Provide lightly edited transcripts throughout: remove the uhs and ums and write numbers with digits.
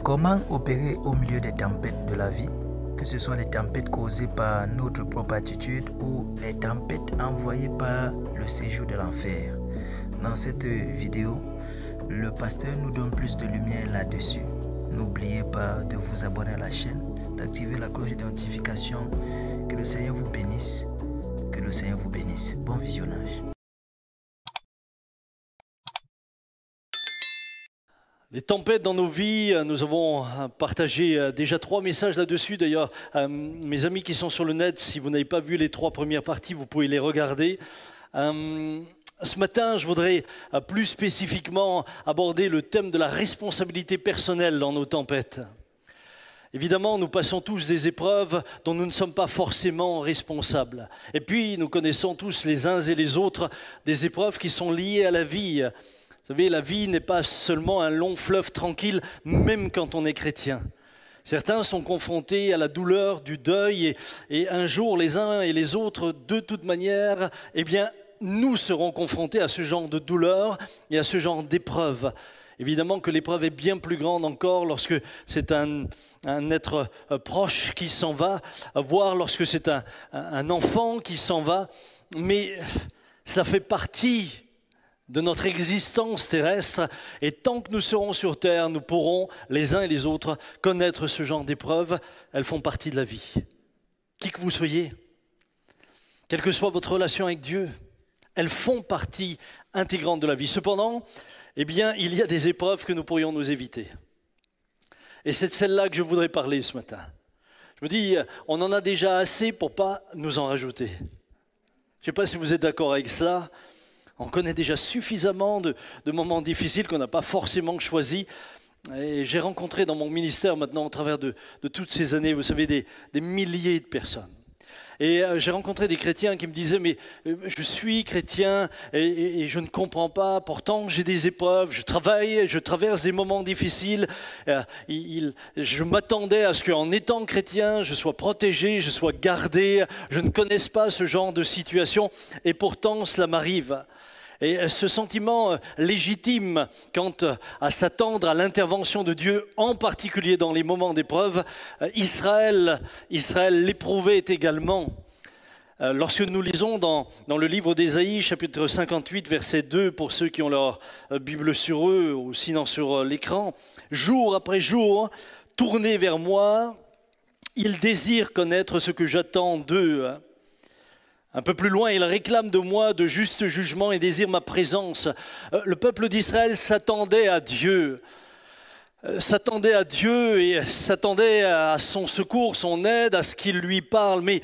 Comment opérer au milieu des tempêtes de la vie, que ce soit les tempêtes causées par notre propre attitude ou les tempêtes envoyées par le séjour de l'enfer? Dans cette vidéo, le pasteur nous donne plus de lumière là-dessus. N'oubliez pas de vous abonner à la chaîne, d'activer la cloche de notification. Que le Seigneur vous bénisse. Que le Seigneur vous bénisse. Bon visionnage. Les tempêtes dans nos vies, nous avons partagé déjà 3 messages là-dessus. D'ailleurs, mes amis qui sont sur le net, si vous n'avez pas vu les 3 premières parties, vous pouvez les regarder. Ce matin, je voudrais plus spécifiquement aborder le thème de la responsabilité personnelle dans nos tempêtes. Évidemment, nous passons tous des épreuves dont nous ne sommes pas forcément responsables. Et puis, nous connaissons tous les uns et les autres des épreuves qui sont liées à la vie. Vous savez, la vie n'est pas seulement un long fleuve tranquille, même quand on est chrétien. Certains sont confrontés à la douleur du deuil et un jour, les uns et les autres, de toute manière, eh bien, nous serons confrontés à ce genre de douleur et à ce genre d'épreuve. Évidemment que l'épreuve est bien plus grande encore lorsque c'est un être proche qui s'en va, voire lorsque c'est un enfant qui s'en va, mais cela fait partie de notre existence terrestre, et tant que nous serons sur terre, nous pourrons, les uns et les autres, connaître ce genre d'épreuves. Elles font partie de la vie. Qui que vous soyez, quelle que soit votre relation avec Dieu, elles font partie intégrante de la vie. Cependant, eh bien, il y a des épreuves que nous pourrions nous éviter. Et c'est de celle-là que je voudrais parler ce matin. Je me dis, on en a déjà assez pour ne pas nous en rajouter. Je ne sais pas si vous êtes d'accord avec cela. On connaît déjà suffisamment de moments difficiles qu'on n'a pas forcément choisis. Et j'ai rencontré dans mon ministère maintenant, au travers de toutes ces années, vous savez, des milliers de personnes. Et j'ai rencontré des chrétiens qui me disaient « mais je suis chrétien et je ne comprends pas, pourtant j'ai des épreuves, je travaille, je traverse des moments difficiles. Je m'attendais à ce qu'en étant chrétien, je sois protégé, je sois gardé, je ne connaisse pas ce genre de situation et pourtant cela m'arrive. » Et ce sentiment légitime quant à s'attendre à l'intervention de Dieu, en particulier dans les moments d'épreuve, Israël l'éprouvait également. Lorsque nous lisons dans le livre d'Ésaïe, chapitre 58, verset 2, pour ceux qui ont leur Bible sur eux ou sinon sur l'écran, « Jour après jour, tournez vers moi, ils désirent connaître ce que j'attends d'eux. » Un peu plus loin, il réclame de moi de justes jugements et désire ma présence. Le peuple d'Israël s'attendait à Dieu. Et s'attendait à son secours, son aide, à ce qu'il lui parle. Mais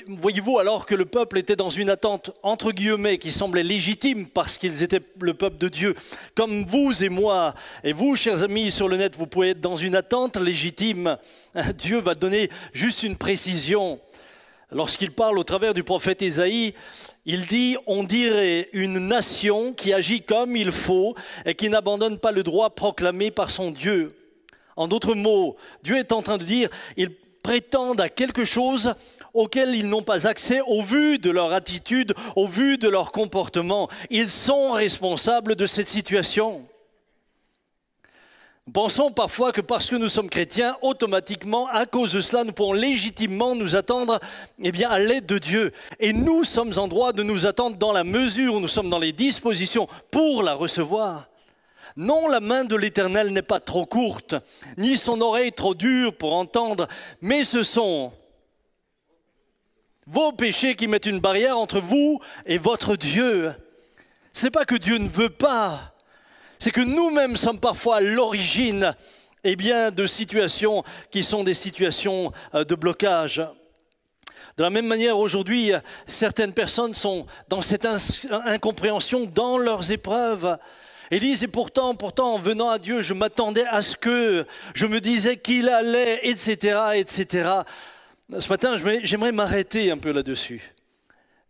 voyez-vous, alors que le peuple était dans une attente, entre guillemets, qui semblait légitime parce qu'ils étaient le peuple de Dieu, comme vous et moi, et vous, chers amis, sur le net, vous pouvez être dans une attente légitime. Dieu va donner juste une précision. Lorsqu'il parle au travers du prophète Ésaïe, il dit « On dirait une nation qui agit comme il faut et qui n'abandonne pas le droit proclamé par son Dieu. » En d'autres mots, Dieu est en train de dire « Ils prétendent à quelque chose auquel ils n'ont pas accès au vu de leur attitude, au vu de leur comportement. Ils sont responsables de cette situation. » Nous pensons parfois que parce que nous sommes chrétiens, automatiquement, à cause de cela, nous pourrons légitimement nous attendre à l'aide de Dieu. Et nous sommes en droit de nous attendre dans la mesure où nous sommes dans les dispositions pour la recevoir. Non, la main de l'Éternel n'est pas trop courte, ni son oreille trop dure pour entendre, mais ce sont vos péchés qui mettent une barrière entre vous et votre Dieu. Ce n'est pas que Dieu ne veut pas. C'est que nous-mêmes sommes parfois à l'origine de situations qui sont des situations de blocage. De la même manière, aujourd'hui, certaines personnes sont dans cette incompréhension dans leurs épreuves. Et disent, et pourtant, en venant à Dieu, je m'attendais à ce que, je me disais qu'il allait, etc., etc. Ce matin, j'aimerais m'arrêter un peu là-dessus.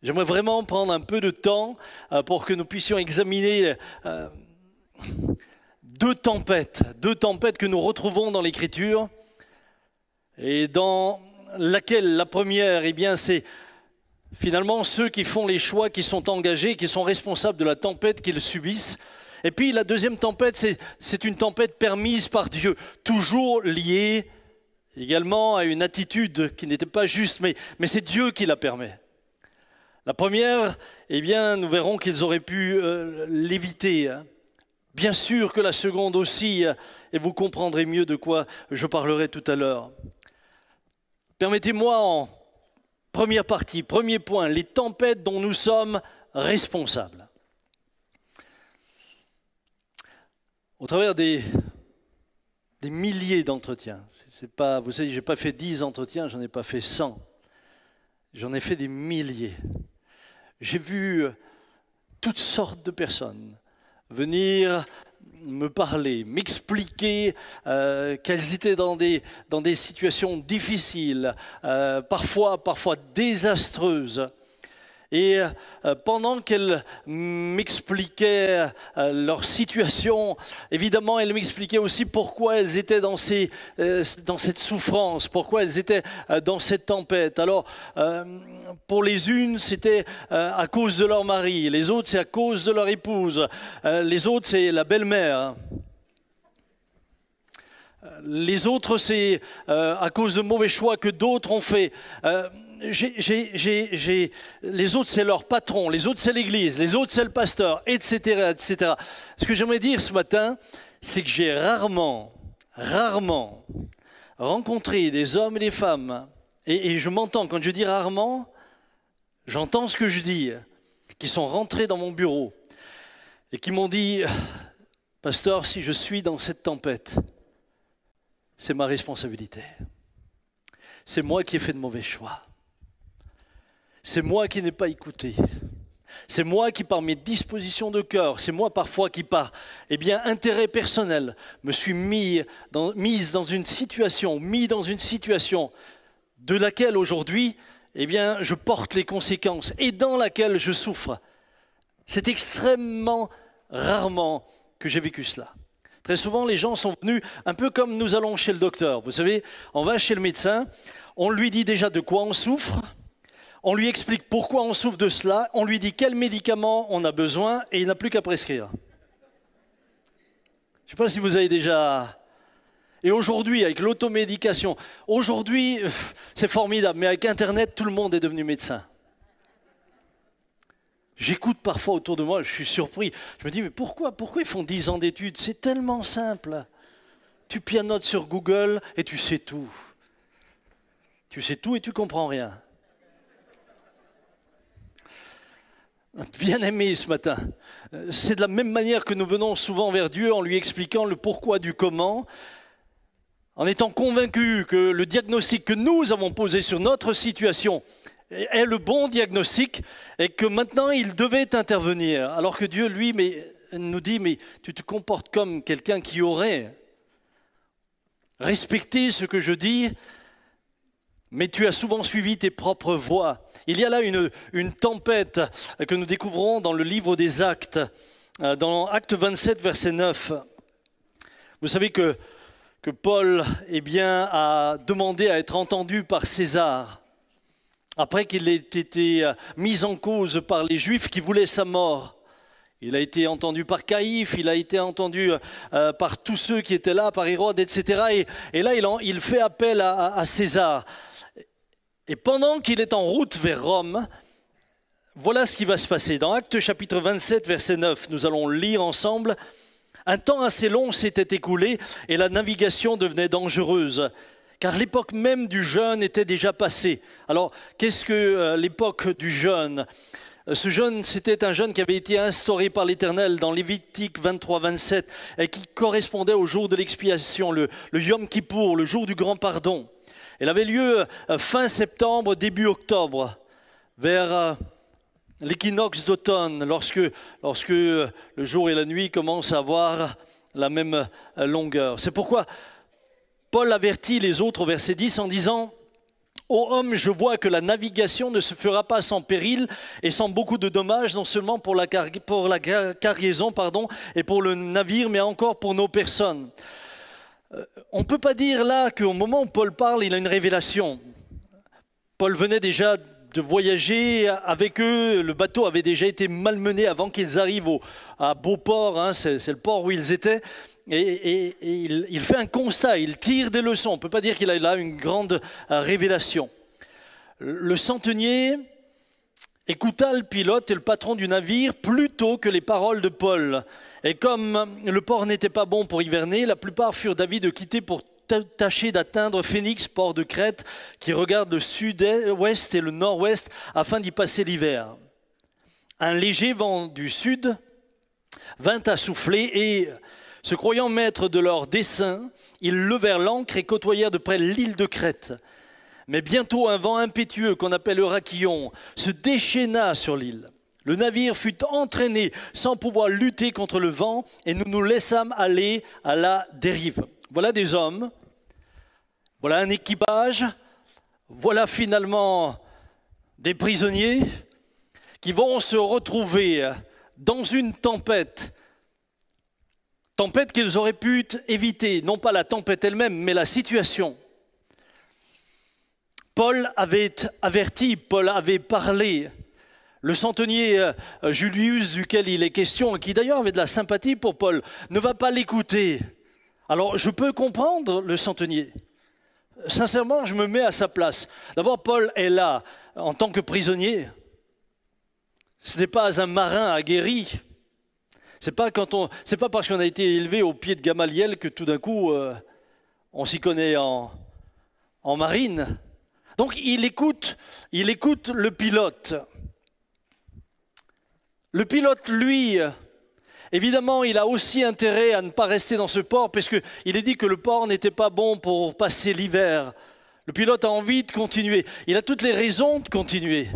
J'aimerais vraiment prendre un peu de temps pour que nous puissions examiner deux tempêtes que nous retrouvons dans l'Écriture et dans laquelle la première, c'est finalement ceux qui font les choix, qui sont engagés, qui sont responsables de la tempête qu'ils subissent Et puis la deuxième tempête, c'est une tempête permise par Dieu, toujours liée également à une attitude qui n'était pas juste, mais c'est Dieu qui la permet. La première, eh bien, nous verrons qu'ils auraient pu l'éviter. Bien sûr que la seconde aussi, et vous comprendrez mieux de quoi je parlerai tout à l'heure. Permettez-moi en première partie, premier point, les tempêtes dont nous sommes responsables. Au travers des milliers d'entretiens, c'est pas, vous savez, je n'ai pas fait 10 entretiens, j'en ai pas fait 100, j'en ai fait des milliers. J'ai vu toutes sortes de personnes venir me parler, m'expliquer qu'elles étaient dans des situations difficiles, parfois désastreuses. Et pendant qu'elles m'expliquaient leur situation, évidemment, elles m'expliquaient aussi pourquoi elles étaient dans cette souffrance, pourquoi elles étaient dans cette tempête. Alors, pour les unes, c'était à cause de leur mari, les autres, c'est à cause de leur épouse, les autres, c'est la belle-mère. Les autres, c'est à cause de mauvais choix que d'autres ont fait. Les autres, c'est leur patron, les autres, c'est l'église, les autres, c'est le pasteur, etc., etc. Ce que j'aimerais dire ce matin, c'est que j'ai rarement rencontré des hommes et des femmes, et je m'entends, quand je dis rarement, j'entends ce que je dis, qui sont rentrés dans mon bureau et qui m'ont dit, pasteur, si je suis dans cette tempête, c'est ma responsabilité. C'est moi qui ai fait de mauvais choix. C'est moi qui n'ai pas écouté. C'est moi qui, par mes dispositions de cœur, c'est moi parfois qui, par intérêt personnel, me suis mis dans une situation de laquelle aujourd'hui, je porte les conséquences et dans laquelle je souffre. C'est extrêmement rarement que j'ai vécu cela. Très souvent, les gens sont venus un peu comme nous allons chez le docteur. Vous savez, on va chez le médecin, on lui dit déjà de quoi on souffre, on lui explique pourquoi on souffre de cela, on lui dit quel médicament on a besoin et il n'a plus qu'à prescrire. Je ne sais pas si vous avez déjà... Et aujourd'hui, avec l'automédication, aujourd'hui, c'est formidable, mais avec Internet, tout le monde est devenu médecin. J'écoute parfois autour de moi, je suis surpris. Je me dis, mais pourquoi ils font 10 ans d'études? C'est tellement simple. Tu pianotes sur Google et tu sais tout. Tu sais tout et tu comprends rien. Bien aimé ce matin. C'est de la même manière que nous venons souvent vers Dieu en lui expliquant le pourquoi du comment, en étant convaincus que le diagnostic que nous avons posé sur notre situation est le bon diagnostic et que maintenant il devait intervenir. Alors que Dieu, lui, nous dit, mais tu te comportes comme quelqu'un qui aurait respecté ce que je dis, mais tu as souvent suivi tes propres voies. Il y a là une tempête que nous découvrons dans le livre des Actes, dans Acte 27, verset 9. Vous savez que Paul a demandé à être entendu par César, après qu'il ait été mis en cause par les Juifs qui voulaient sa mort. Il a été entendu par Caïphe, il a été entendu par tous ceux qui étaient là, par Hérode, etc. Et là, il fait appel à César. Et pendant qu'il est en route vers Rome, voilà ce qui va se passer. Dans Actes chapitre 27, verset 9, nous allons lire ensemble. Un temps assez long s'était écoulé et la navigation devenait dangereuse, car l'époque même du jeûne était déjà passée. Alors, qu'est-ce que l'époque du jeûne? Ce jeûne, c'était un jeûne qui avait été instauré par l'Éternel dans Lévitique 23-27 et qui correspondait au jour de l'expiation, le Yom Kippour, le jour du grand pardon. Elle avait lieu fin septembre, début octobre, vers l'équinoxe d'automne, lorsque le jour et la nuit commencent à avoir la même longueur. C'est pourquoi Paul avertit les autres au verset 10 en disant « Ô homme, je vois que la navigation ne se fera pas sans péril et sans beaucoup de dommages, non seulement pour la cargaison et pour le navire, mais encore pour nos personnes. » On ne peut pas dire là qu'au moment où Paul parle, il a une révélation. Paul venait déjà de voyager avec eux. Le bateau avait déjà été malmené avant qu'ils arrivent à Beauport, hein, c'est le port où ils étaient. Et il fait un constat, il tire des leçons. On ne peut pas dire qu'il a là une grande révélation. Le centenier écouta le pilote et le patron du navire plutôt que les paroles de Paul. Et comme le port n'était pas bon pour hiverner, la plupart furent d'avis de quitter pour tâcher d'atteindre Phénix, port de Crète, qui regarde le sud-ouest et le nord-ouest, afin d'y passer l'hiver. Un léger vent du sud vint à souffler et, se croyant maîtres de leur dessein, ils levèrent l'ancre et côtoyèrent de près l'île de Crète. Mais bientôt un vent impétueux qu'on appelle Eurachillon se déchaîna sur l'île. Le navire fut entraîné sans pouvoir lutter contre le vent et nous nous laissâmes aller à la dérive. Voilà des hommes, voilà un équipage, voilà finalement des prisonniers qui vont se retrouver dans une tempête. Tempête qu'ils auraient pu éviter, non pas la tempête elle-même, mais la situation. Paul avait averti, Paul avait parlé. Le centenier Julius, duquel il est question, et qui d'ailleurs avait de la sympathie pour Paul, ne va pas l'écouter. Alors je peux comprendre le centenier. Sincèrement, je me mets à sa place. D'abord, Paul est là en tant que prisonnier. Ce n'est pas un marin aguerri. C'est pas parce qu'on a été élevé au pied de Gamaliel que tout d'un coup on s'y connaît en marine. Donc il écoute le pilote. Le pilote, lui, évidemment, il a aussi intérêt à ne pas rester dans ce port parce qu'il est dit que le port n'était pas bon pour passer l'hiver. Le pilote a envie de continuer. Il a toutes les raisons de continuer.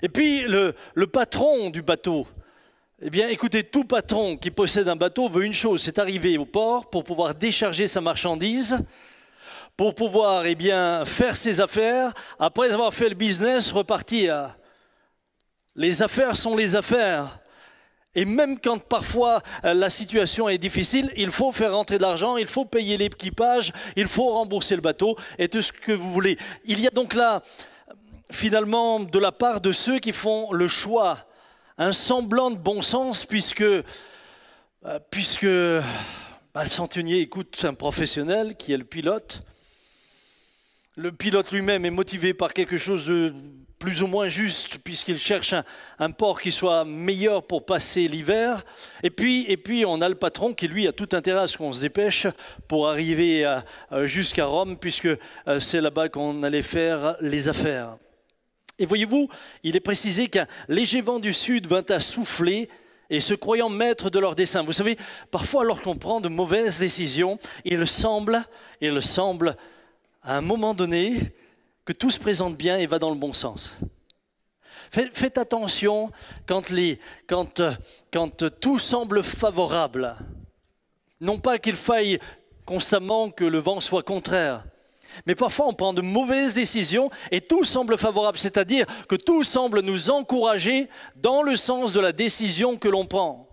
Et puis le patron du bateau, eh bien écoutez, tout patron qui possède un bateau veut une chose, c'est arriver au port pour pouvoir décharger sa marchandise, pour pouvoir faire ses affaires, après avoir fait le business, repartir. Les affaires sont les affaires. Et même quand parfois la situation est difficile, il faut faire rentrer de l'argent, il faut payer l'équipage, il faut rembourser le bateau et tout ce que vous voulez. Il y a donc là, finalement, de la part de ceux qui font le choix, un semblant de bon sens puisque le centenier écoute un professionnel qui est le pilote. Le pilote lui-même est motivé par quelque chose de plus ou moins juste puisqu'il cherche un port qui soit meilleur pour passer l'hiver. Et puis on a le patron qui lui a tout intérêt à ce qu'on se dépêche pour arriver jusqu'à Rome puisque c'est là-bas qu'on allait faire les affaires. Et voyez-vous, il est précisé qu'un léger vent du sud vint à souffler et se croyant maître de leur dessein. Vous savez, parfois lorsqu'on prend de mauvaises décisions, il semble à un moment donné que tout se présente bien et va dans le bon sens. Faites attention quand tout semble favorable. Non pas qu'il faille constamment que le vent soit contraire, mais parfois on prend de mauvaises décisions et tout semble favorable, c'est-à-dire que tout semble nous encourager dans le sens de la décision que l'on prend.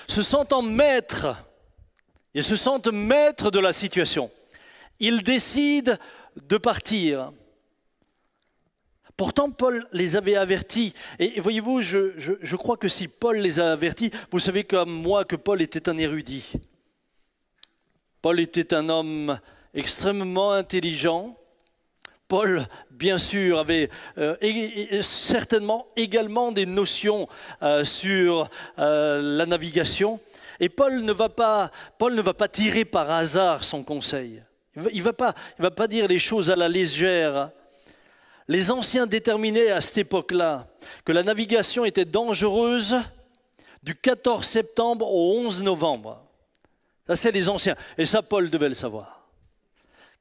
Se sentant maître, ils se sentent maîtres de la situation. Ils décident de partir. Pourtant, Paul les avait avertis. Et voyez-vous, je crois que si Paul les a avertis, vous savez comme moi que Paul était un érudit. Paul était un homme extrêmement intelligent. Paul, bien sûr, avait certainement également des notions sur la navigation. Et Paul ne va pas tirer par hasard son conseil. Il ne va pas dire les choses à la légère. Les anciens déterminaient à cette époque-là que la navigation était dangereuse du 14 septembre au 11 novembre. Ça, c'est les anciens. Et ça, Paul devait le savoir.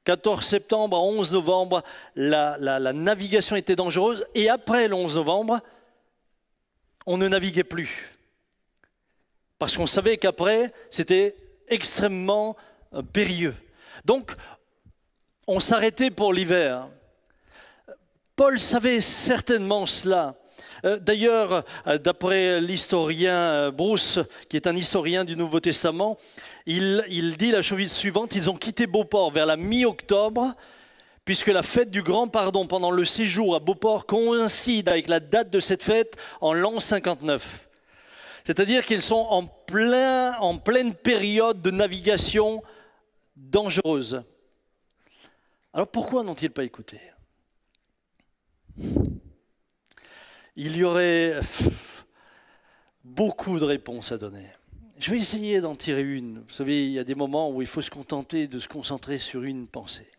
14 septembre à 11 novembre, la navigation était dangereuse. Et après le 11 novembre, on ne naviguait plus. Parce qu'on savait qu'après, c'était extrêmement périlleux. Donc, on s'arrêtait pour l'hiver. Paul savait certainement cela. D'ailleurs, d'après l'historien Bruce, qui est un historien du Nouveau Testament, il dit la chose suivante, ils ont quitté Beauport vers la mi-octobre, puisque la fête du grand pardon pendant le séjour à Beauport coïncide avec la date de cette fête en l'an 59. C'est-à-dire qu'ils sont en pleine période de navigation dangereuse. Alors pourquoi n'ont-ils pas écouté? Il y aurait beaucoup de réponses à donner. Je vais essayer d'en tirer une. Vous savez, il y a des moments où il faut se contenter de se concentrer sur une pensée.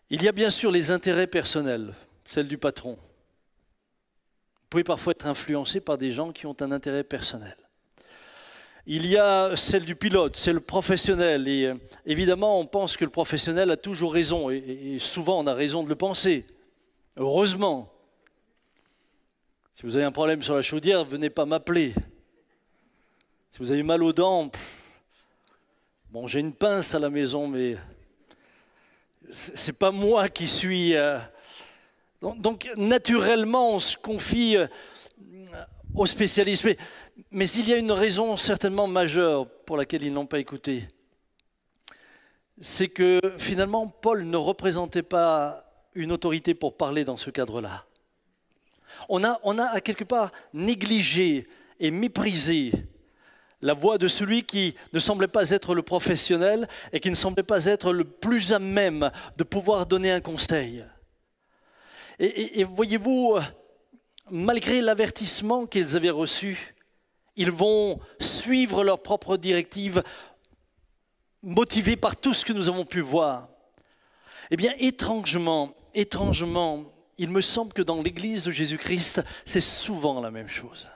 Il y a bien sûr les intérêts personnels, celle du patron. Vous pouvez parfois être influencé par des gens qui ont un intérêt personnel. Il y a celle du pilote, c'est le professionnel. Et évidemment, on pense que le professionnel a toujours raison. Et souvent, on a raison de le penser. Heureusement. Si vous avez un problème sur la chaudière, venez pas m'appeler. Si vous avez mal aux dents, bon, j'ai une pince à la maison, mais c'est pas moi qui suis... Donc, naturellement, on se confie aux spécialistes. Mais il y a une raison certainement majeure pour laquelle ils n'ont pas écouté. C'est que finalement, Paul ne représentait pas une autorité pour parler dans ce cadre-là. On a à quelque part négligé et méprisé la voix de celui qui ne semblait pas être le professionnel et qui ne semblait pas être le plus à même de pouvoir donner un conseil. Et voyez-vous, malgré l'avertissement qu'ils avaient reçu, ils vont suivre leurs propres directives, motivés par tout ce que nous avons pu voir. Eh bien, étrangement, il me semble que dans l'Église de Jésus-Christ, c'est souvent la même chose.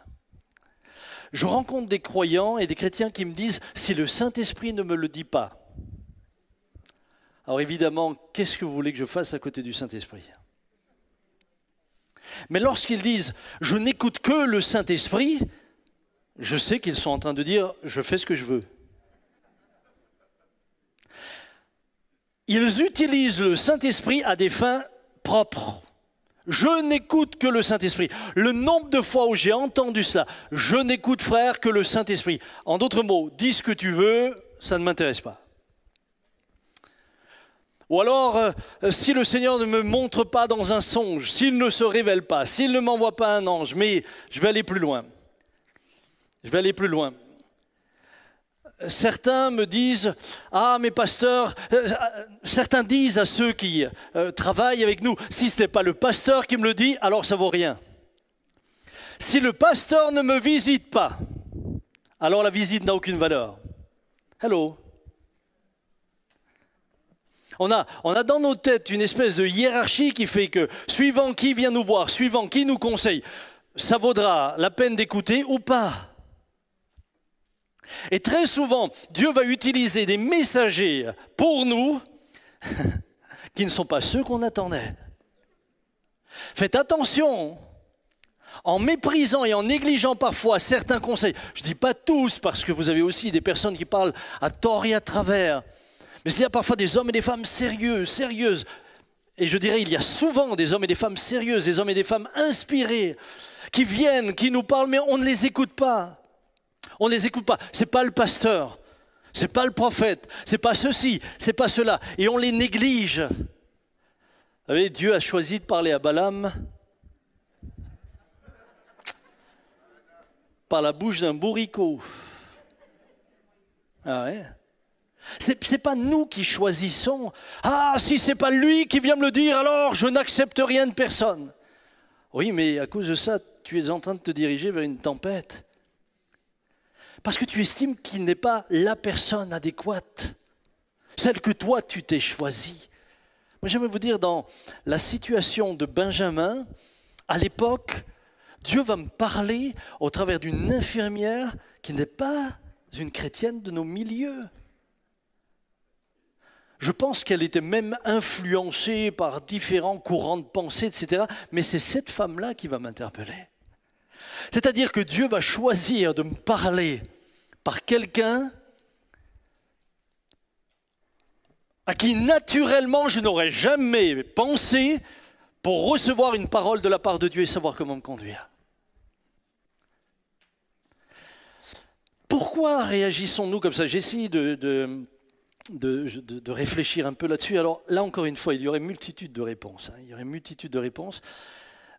Je rencontre des croyants et des chrétiens qui me disent « si le Saint-Esprit ne me le dit pas ». Alors évidemment, qu'est-ce que vous voulez que je fasse à côté du Saint-Esprit? Mais lorsqu'ils disent « je n'écoute que le Saint-Esprit », je sais qu'ils sont en train de dire « je fais ce que je veux ». Ils utilisent le Saint-Esprit à des fins propres. Je n'écoute que le Saint-Esprit. Le nombre de fois où j'ai entendu cela, je n'écoute, frère, que le Saint-Esprit. En d'autres mots, dis ce que tu veux, ça ne m'intéresse pas. Ou alors, si le Seigneur ne me montre pas dans un songe, s'il ne se révèle pas, s'il ne m'envoie pas un ange, mais je vais aller plus loin. Je vais aller plus loin. Certains me disent, ah mais pasteur, certains disent à ceux qui travaillent avec nous, si ce n'est pas le pasteur qui me le dit, alors ça vaut rien. Si le pasteur ne me visite pas, alors la visite n'a aucune valeur. Hello. On a dans nos têtes une espèce de hiérarchie qui fait que, suivant qui vient nous voir, suivant qui nous conseille, ça vaudra la peine d'écouter ou pas. Et très souvent, Dieu va utiliser des messagers pour nous qui ne sont pas ceux qu'on attendait. Faites attention, en méprisant et en négligeant parfois certains conseils. Je ne dis pas tous, parce que vous avez aussi des personnes qui parlent à tort et à travers. Mais il y a parfois des hommes et des femmes sérieux, sérieuses. Et je dirais, il y a souvent des hommes et des femmes sérieuses, des hommes et des femmes inspirés, qui viennent, qui nous parlent, mais on ne les écoute pas. On ne les écoute pas. Ce n'est pas le pasteur, ce n'est pas le prophète, ce n'est pas ceci, ce n'est pas cela. Et on les néglige. Vous savez, Dieu a choisi de parler à Balaam par la bouche d'un bourricot. Ah ouais. C'est pas nous qui choisissons. Ah, si c'est pas lui qui vient me le dire, alors je n'accepte rien de personne. Oui, mais à cause de ça, tu es en train de te diriger vers une tempête. Parce que tu estimes qu'il n'est pas la personne adéquate, celle que toi tu t'es choisie. Moi j'aimerais vous dire, dans la situation de Benjamin, à l'époque, Dieu va me parler au travers d'une infirmière qui n'est pas une chrétienne de nos milieux. Je pense qu'elle était même influencée par différents courants de pensée, etc. Mais c'est cette femme-là qui va m'interpeller. C'est-à-dire que Dieu va choisir de me parler par quelqu'un à qui naturellement je n'aurais jamais pensé pour recevoir une parole de la part de Dieu et savoir comment me conduire. Pourquoi réagissons-nous comme ça? J'essaie de de réfléchir un peu là-dessus. Alors là, encore une fois, il y aurait multitude de réponses. Il y aurait multitude de réponses.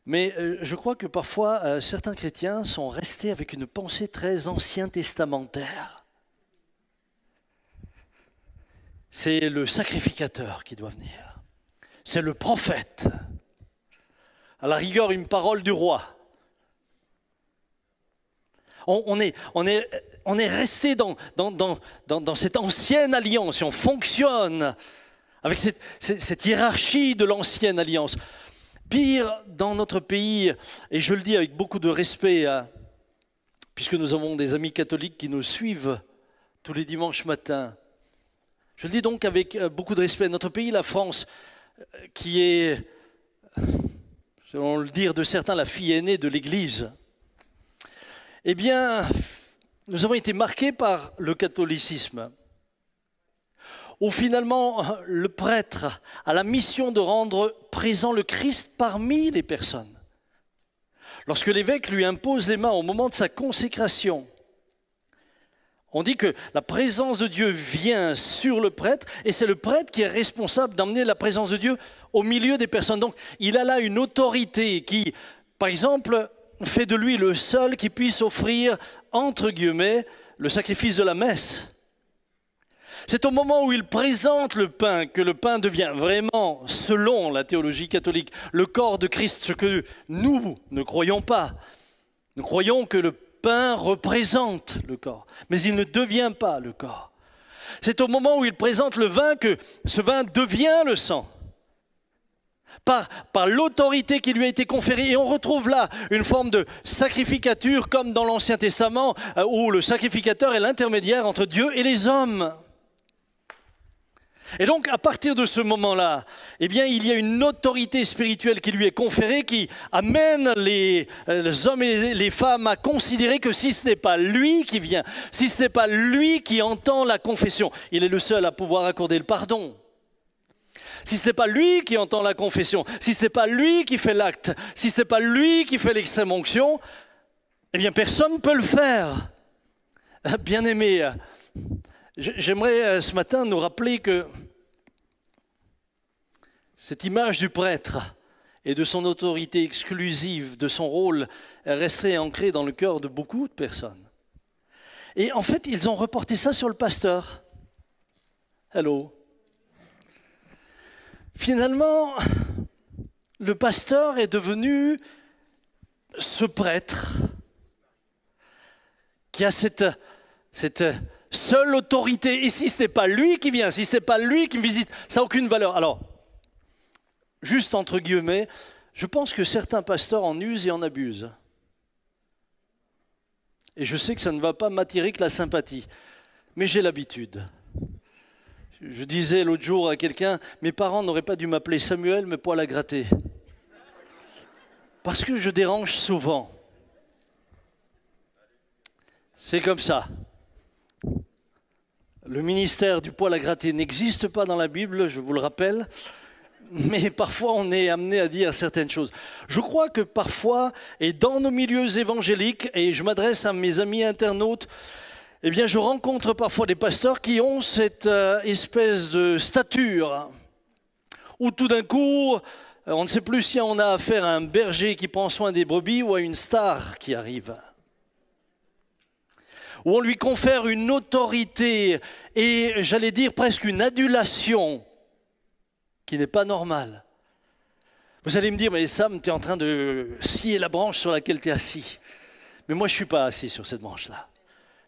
Mais je crois que parfois, certains chrétiens sont restés avec une pensée très ancien testamentaire. C'est le sacrificateur qui doit venir. C'est le prophète. À la rigueur, une parole du roi. On est resté dans cette ancienne alliance et on fonctionne avec cette hiérarchie de l'ancienne alliance. Pire, dans notre pays, et je le dis avec beaucoup de respect, puisque nous avons des amis catholiques qui nous suivent tous les dimanches matins, je le dis donc avec beaucoup de respect, notre pays, la France, qui est, selon le dire de certains, la fille aînée de l'Église, eh bien, nous avons été marqués par le catholicisme, où finalement le prêtre a la mission de rendre présent le Christ parmi les personnes. Lorsque l'évêque lui impose les mains au moment de sa consécration, on dit que la présence de Dieu vient sur le prêtre et c'est le prêtre qui est responsable d'emmener la présence de Dieu au milieu des personnes. Donc il a là une autorité qui, par exemple, fait de lui le seul qui puisse offrir, entre guillemets, le sacrifice de la messe. C'est au moment où il présente le pain que le pain devient vraiment, selon la théologie catholique, le corps de Christ, ce que nous ne croyons pas. Nous croyons que le pain représente le corps, mais il ne devient pas le corps. C'est au moment où il présente le vin que ce vin devient le sang. Par l'autorité qui lui a été conférée. Et on retrouve là une forme de sacrificature comme dans l'Ancien Testament où le sacrificateur est l'intermédiaire entre Dieu et les hommes. Et donc à partir de ce moment-là, eh bien, il y a une autorité spirituelle qui lui est conférée qui amène les hommes et les femmes à considérer que si ce n'est pas lui qui vient, si ce n'est pas lui qui entend la confession, il est le seul à pouvoir accorder le pardon. Si ce n'est pas lui qui entend la confession, si ce n'est pas lui qui fait l'acte, si ce n'est pas lui qui fait l'extrême onction, eh bien personne ne peut le faire. Bien-aimés, j'aimerais ce matin nous rappeler que cette image du prêtre et de son autorité exclusive, de son rôle, resterait ancrée dans le cœur de beaucoup de personnes. Et en fait, ils ont reporté ça sur le pasteur. Hello. Finalement, le pasteur est devenu ce prêtre qui a cette seule autorité. Et si ce n'est pas lui qui vient, si ce n'est pas lui qui me visite, ça n'a aucune valeur. Alors, juste entre guillemets, je pense que certains pasteurs en usent et en abusent. Et je sais que ça ne va pas m'attirer que la sympathie, mais j'ai l'habitude. Je disais l'autre jour à quelqu'un, mes parents n'auraient pas dû m'appeler Samuel, mais poil à gratter. Parce que je dérange souvent. C'est comme ça. Le ministère du poil à gratter n'existe pas dans la Bible, je vous le rappelle, mais parfois on est amené à dire certaines choses. Je crois que parfois, et dans nos milieux évangéliques, et je m'adresse à mes amis internautes, eh bien, je rencontre parfois des pasteurs qui ont cette espèce de stature où tout d'un coup, on ne sait plus si on a affaire à un berger qui prend soin des brebis ou à une star qui arrive. Où on lui confère une autorité et, j'allais dire, presque une adulation qui n'est pas normale. Vous allez me dire, mais Sam, tu es en train de scier la branche sur laquelle tu es assis. Mais moi, je ne suis pas assis sur cette branche-là.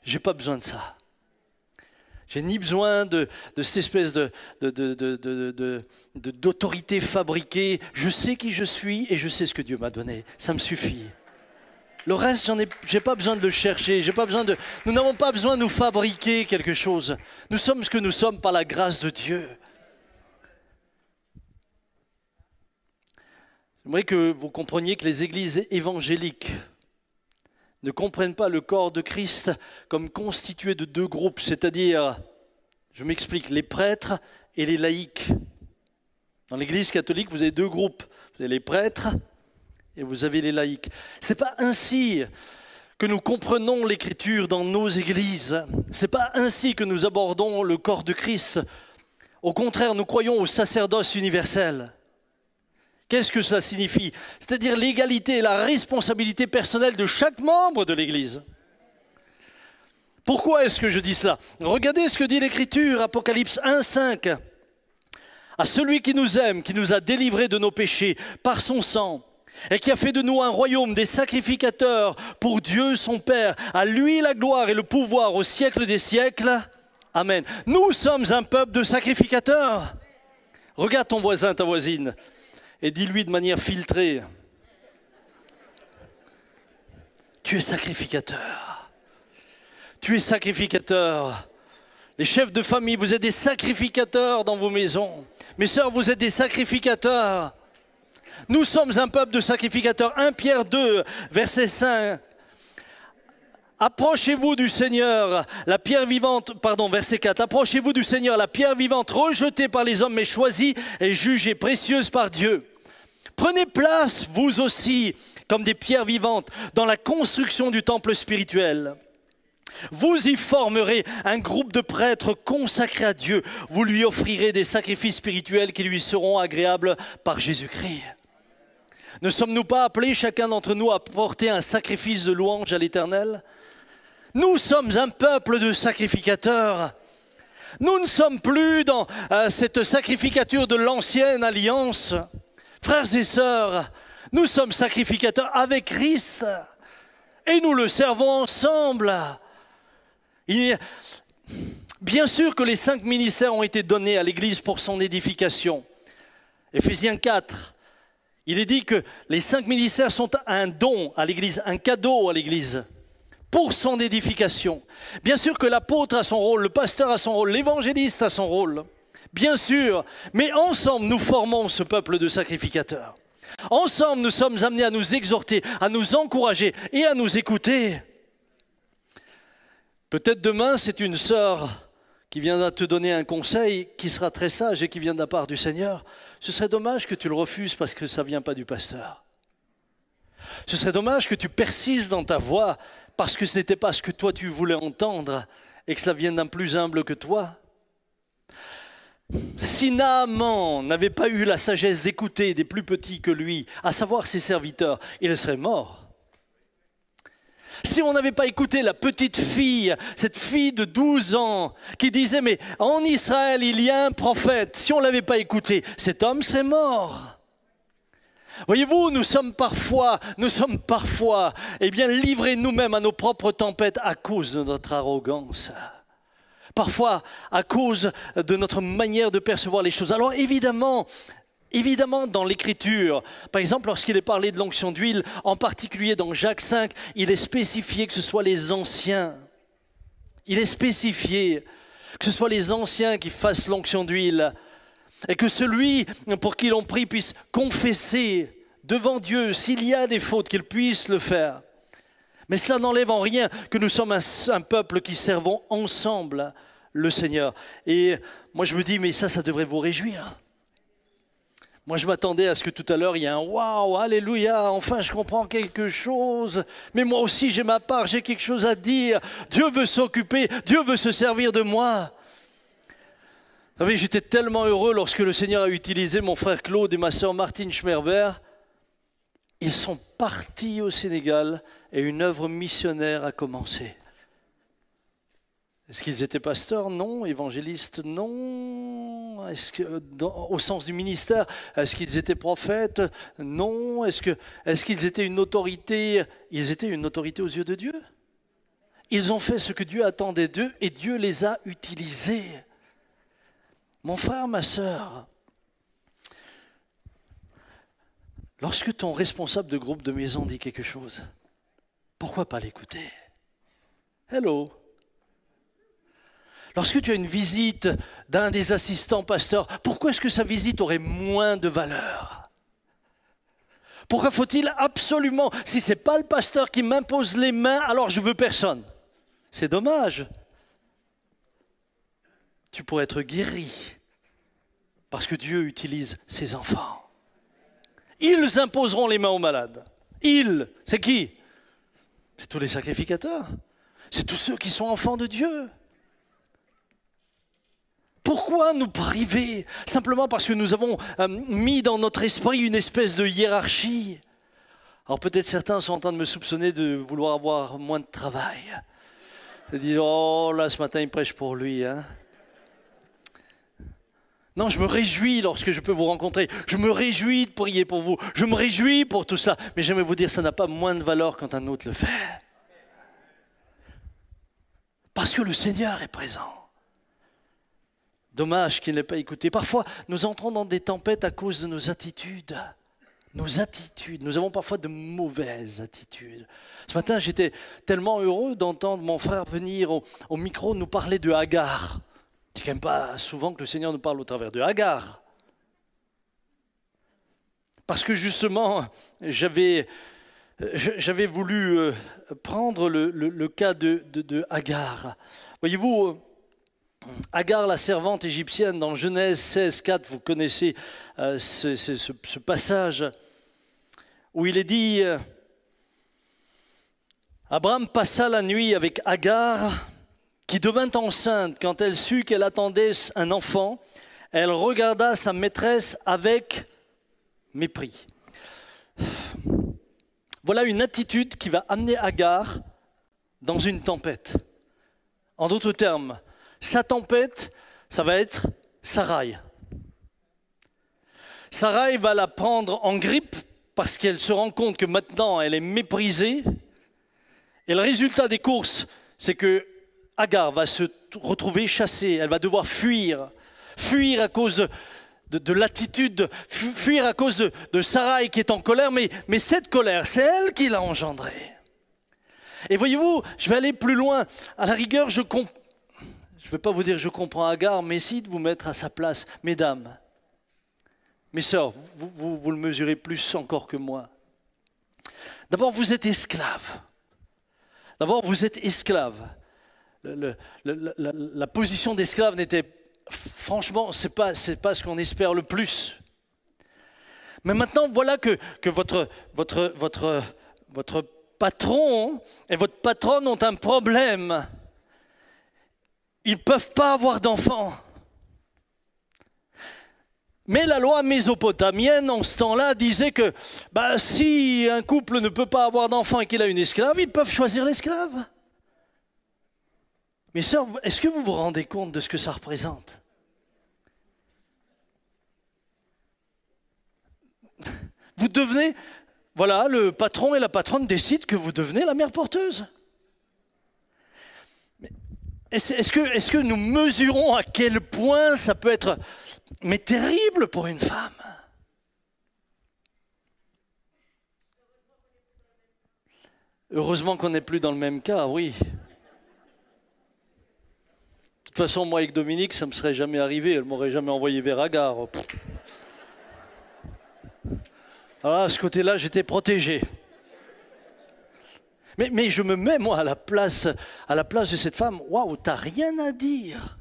Je n'ai pas besoin de ça. J'ai ni besoin de cette espèce d'autorité fabriquée. Je sais qui je suis et je sais ce que Dieu m'a donné. Ça me suffit. Le reste, j'ai pas besoin de le chercher. Nous n'avons pas besoin de nous fabriquer quelque chose. Nous sommes ce que nous sommes par la grâce de Dieu. J'aimerais que vous compreniez que les églises évangéliques ne comprennent pas le corps de Christ comme constitué de deux groupes, c'est-à-dire, je m'explique, les prêtres et les laïcs. Dans l'Église catholique, vous avez deux groupes. Vous avez les prêtres et vous avez les laïcs. Ce n'est pas ainsi que nous comprenons l'Écriture dans nos églises. Ce n'est pas ainsi que nous abordons le corps de Christ. Au contraire, nous croyons au sacerdoce universel. Qu'est-ce que cela signifie? C'est-à-dire l'égalité et la responsabilité personnelle de chaque membre de l'Église. Pourquoi est-ce que je dis cela? Regardez ce que dit l'Écriture, Apocalypse 1,5. À celui qui nous aime, qui nous a délivrés de nos péchés par son sang, et qui a fait de nous un royaume des sacrificateurs pour Dieu son Père, à lui la gloire et le pouvoir au siècle des siècles. Amen. Nous sommes un peuple de sacrificateurs. Regarde ton voisin, ta voisine, et dis-lui de manière filtrée, tu es sacrificateur. Tu es sacrificateur. Les chefs de famille, vous êtes des sacrificateurs dans vos maisons. Mes sœurs, vous êtes des sacrificateurs. Nous sommes un peuple de sacrificateurs. 1 Pierre 2, verset 5. Approchez-vous du Seigneur, la pierre vivante, verset 4. Approchez-vous du Seigneur, la pierre vivante, rejetée par les hommes, mais choisie et jugée précieuse par Dieu. Prenez place, vous aussi, comme des pierres vivantes, dans la construction du temple spirituel. Vous y formerez un groupe de prêtres consacrés à Dieu. Vous lui offrirez des sacrifices spirituels qui lui seront agréables par Jésus-Christ. Ne sommes-nous pas appelés, chacun d'entre nous, à porter un sacrifice de louange à l'Éternel? Nous sommes un peuple de sacrificateurs. Nous ne sommes plus dans cette sacrificature de l'ancienne alliance. Frères et sœurs, nous sommes sacrificateurs avec Christ et nous le servons ensemble. Bien sûr que les 5 ministères ont été donnés à l'Église pour son édification. Éphésiens 4, il est dit que les 5 ministères sont un don à l'Église, un cadeau à l'Église, pour son édification. Bien sûr que l'apôtre a son rôle, le pasteur a son rôle, l'évangéliste a son rôle, bien sûr, mais ensemble nous formons ce peuple de sacrificateurs. Ensemble nous sommes amenés à nous exhorter, à nous encourager et à nous écouter. Peut-être demain, c'est une sœur qui viendra te donner un conseil qui sera très sage et qui vient de la part du Seigneur. Ce serait dommage que tu le refuses parce que ça ne vient pas du pasteur. Ce serait dommage que tu persistes dans ta voix parce que ce n'était pas ce que toi tu voulais entendre et que cela vienne d'un plus humble que toi. Si Naaman n'avait pas eu la sagesse d'écouter des plus petits que lui, à savoir ses serviteurs, il serait mort. Si on n'avait pas écouté la petite fille, cette fille de 12 ans, qui disait « mais en Israël, il y a un prophète », si on ne l'avait pas écouté, cet homme serait mort. Voyez-vous, nous sommes parfois livrés nous-mêmes à nos propres tempêtes à cause de notre arrogance. Parfois, à cause de notre manière de percevoir les choses. Alors évidemment, dans l'Écriture, par exemple, lorsqu'il est parlé de l'onction d'huile, en particulier dans Jacques 5, il est spécifié que ce soit les anciens. Il est spécifié que ce soit les anciens qui fassent l'onction d'huile. Et que celui pour qui l'on prie puisse confesser devant Dieu, s'il y a des fautes, qu'il puisse le faire. Mais cela n'enlève en rien que nous sommes un peuple qui servons ensemble le Seigneur. Et moi je me dis, mais ça devrait vous réjouir. Moi, je m'attendais à ce que tout à l'heure, il y ait un « Waouh, alléluia, enfin je comprends quelque chose. Mais moi aussi, j'ai ma part, j'ai quelque chose à dire. Dieu veut s'occuper, Dieu veut se servir de moi. » Vous savez, j'étais tellement heureux lorsque le Seigneur a utilisé mon frère Claude et ma sœur Martine Schmerber. Ils sont partis au Sénégal et une œuvre missionnaire a commencé. Est-ce qu'ils étaient pasteurs? Non. Évangélistes? Non. Au sens du ministère, est-ce qu'ils étaient prophètes? Non. Est-ce qu'ils étaient une autorité? Ils étaient une autorité aux yeux de Dieu. Ils ont fait ce que Dieu attendait d'eux et Dieu les a utilisés. Mon frère, ma sœur, lorsque ton responsable de groupe de maison dit quelque chose, pourquoi pas l'écouter? Hello. Lorsque tu as une visite d'un des assistants pasteurs, pourquoi est-ce que sa visite aurait moins de valeur? Pourquoi faut-il absolument, si ce n'est pas le pasteur qui m'impose les mains, alors je veux personne? C'est dommage. Tu pourrais être guéri parce que Dieu utilise ses enfants. Ils imposeront les mains aux malades. Ils, c'est qui? C'est tous les sacrificateurs. C'est tous ceux qui sont enfants de Dieu. Pourquoi nous priver? Simplement parce que nous avons mis dans notre esprit une espèce de hiérarchie. Alors peut-être certains sont en train de me soupçonner de vouloir avoir moins de travail. De dire, oh là, ce matin, il prêche pour lui. Hein. Non, je me réjouis lorsque je peux vous rencontrer. Je me réjouis de prier pour vous. Je me réjouis pour tout ça. Mais j'aimerais vous dire, ça n'a pas moins de valeur quand un autre le fait. Parce que le Seigneur est présent. Dommage qu'il n'ait pas écouté. Parfois, nous entrons dans des tempêtes à cause de nos attitudes. Nos attitudes. Nous avons parfois de mauvaises attitudes. Ce matin, j'étais tellement heureux d'entendre mon frère venir au micro nous parler de Agar. C'est quand même pas souvent que le Seigneur nous parle au travers de Agar. Parce que justement, j'avais voulu prendre le cas de Agar. Voyez-vous, Agar, la servante égyptienne, dans Genèse 16, 4, vous connaissez ce passage où il est dit « Abraham passa la nuit avec Agar, qui devint enceinte. Quand elle sut qu'elle attendait un enfant, elle regarda sa maîtresse avec mépris. » Voilà une attitude qui va amener Agar dans une tempête. En d'autres termes, sa tempête, ça va être Sarai. Sarai va la prendre en grippe parce qu'elle se rend compte que maintenant elle est méprisée. Et le résultat des courses, c'est que Agar va se retrouver chassée. Elle va devoir fuir. Fuir à cause de l'attitude, fuir à cause de Sarai qui est en colère. Mais cette colère, c'est elle qui l'a engendrée. Et voyez-vous, je vais aller plus loin. À la rigueur, je ne vais pas vous dire je comprends Agar, mais essayez de vous mettre à sa place. Mesdames, mes sœurs, vous le mesurez plus encore que moi. D'abord, vous êtes esclaves. D'abord, vous êtes esclaves. La position d'esclave n'était, franchement, c'est pas ce qu'on espère le plus. Mais maintenant, voilà que votre patron et votre patronne ont un problème. Ils ne peuvent pas avoir d'enfants. Mais la loi mésopotamienne, en ce temps-là, disait que si un couple ne peut pas avoir d'enfants et qu'il a une esclave, ils peuvent choisir l'esclave. Mes sœurs, est-ce que vous vous rendez compte de ce que ça représente? Vous devenez, voilà, le patron et la patronne décident que vous devenez la mère porteuse. Est-ce que nous mesurons à quel point ça peut être terrible pour une femme? Heureusement qu'on n'est plus dans le même cas, oui. De toute façon, moi avec Dominique, ça ne me serait jamais arrivé. Elle ne m'aurait jamais envoyé vers Agar. Alors à ce côté-là, j'étais protégé. Mais je me mets, moi, à la place de cette femme. Waouh, t'as rien à dire.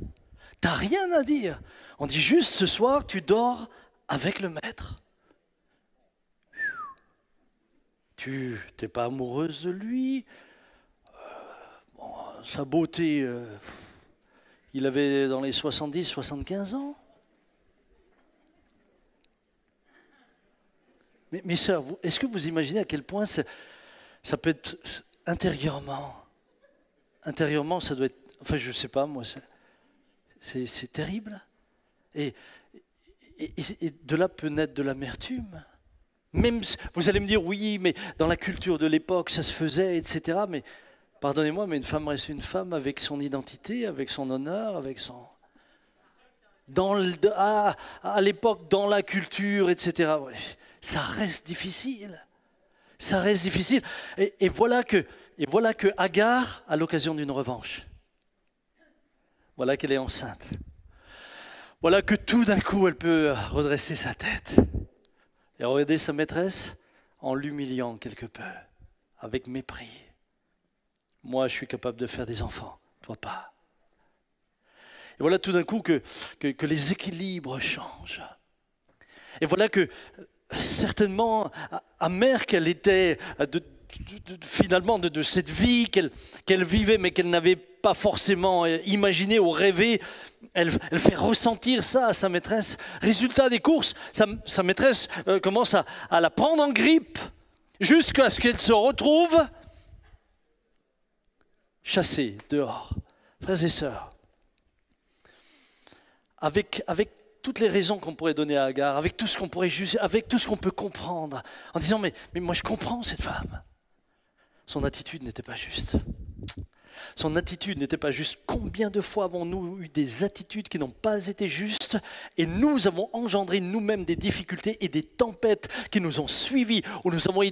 T'as rien à dire. On dit juste, ce soir, tu dors avec le maître. Tu n'es pas amoureuse de lui. Sa beauté, il avait dans les 70, 75 ans. Mais mes sœurs, est-ce que vous imaginez à quel point ça peut être intérieurement, ça doit être, enfin je ne sais pas moi, c'est terrible. Et de là peut naître de l'amertume. Même, vous allez me dire, oui, mais dans la culture de l'époque, ça se faisait, etc. Mais pardonnez-moi, mais une femme reste une femme avec son identité, avec son honneur, avec son... à l'époque, dans la culture, etc. Ouais, ça reste difficile. Ça reste difficile. Et voilà que Agar a l'occasion d'une revanche. Voilà qu'elle est enceinte. Voilà que tout d'un coup, elle peut redresser sa tête et regarder sa maîtresse en l'humiliant quelque peu, avec mépris. Moi, je suis capable de faire des enfants, toi pas. Et voilà tout d'un coup que les équilibres changent. Et voilà que certainement, amère qu'elle était de finalement de cette vie qu'elle vivait, mais qu'elle n'avait pas forcément imaginé ou rêvé. Elle fait ressentir ça à sa maîtresse. Résultat des courses, sa maîtresse commence à la prendre en grippe jusqu'à ce qu'elle se retrouve chassée dehors. Frères et sœurs, avec toutes les raisons qu'on pourrait donner à Agar, avec tout ce qu'on pourrait juger, avec tout ce qu'on peut comprendre, en disant mais moi je comprends cette femme. Son attitude n'était pas juste. Son attitude n'était pas juste. Combien de fois avons-nous eu des attitudes qui n'ont pas été justes et nous avons engendré nous-mêmes des difficultés et des tempêtes qui nous ont suivis, où nous avons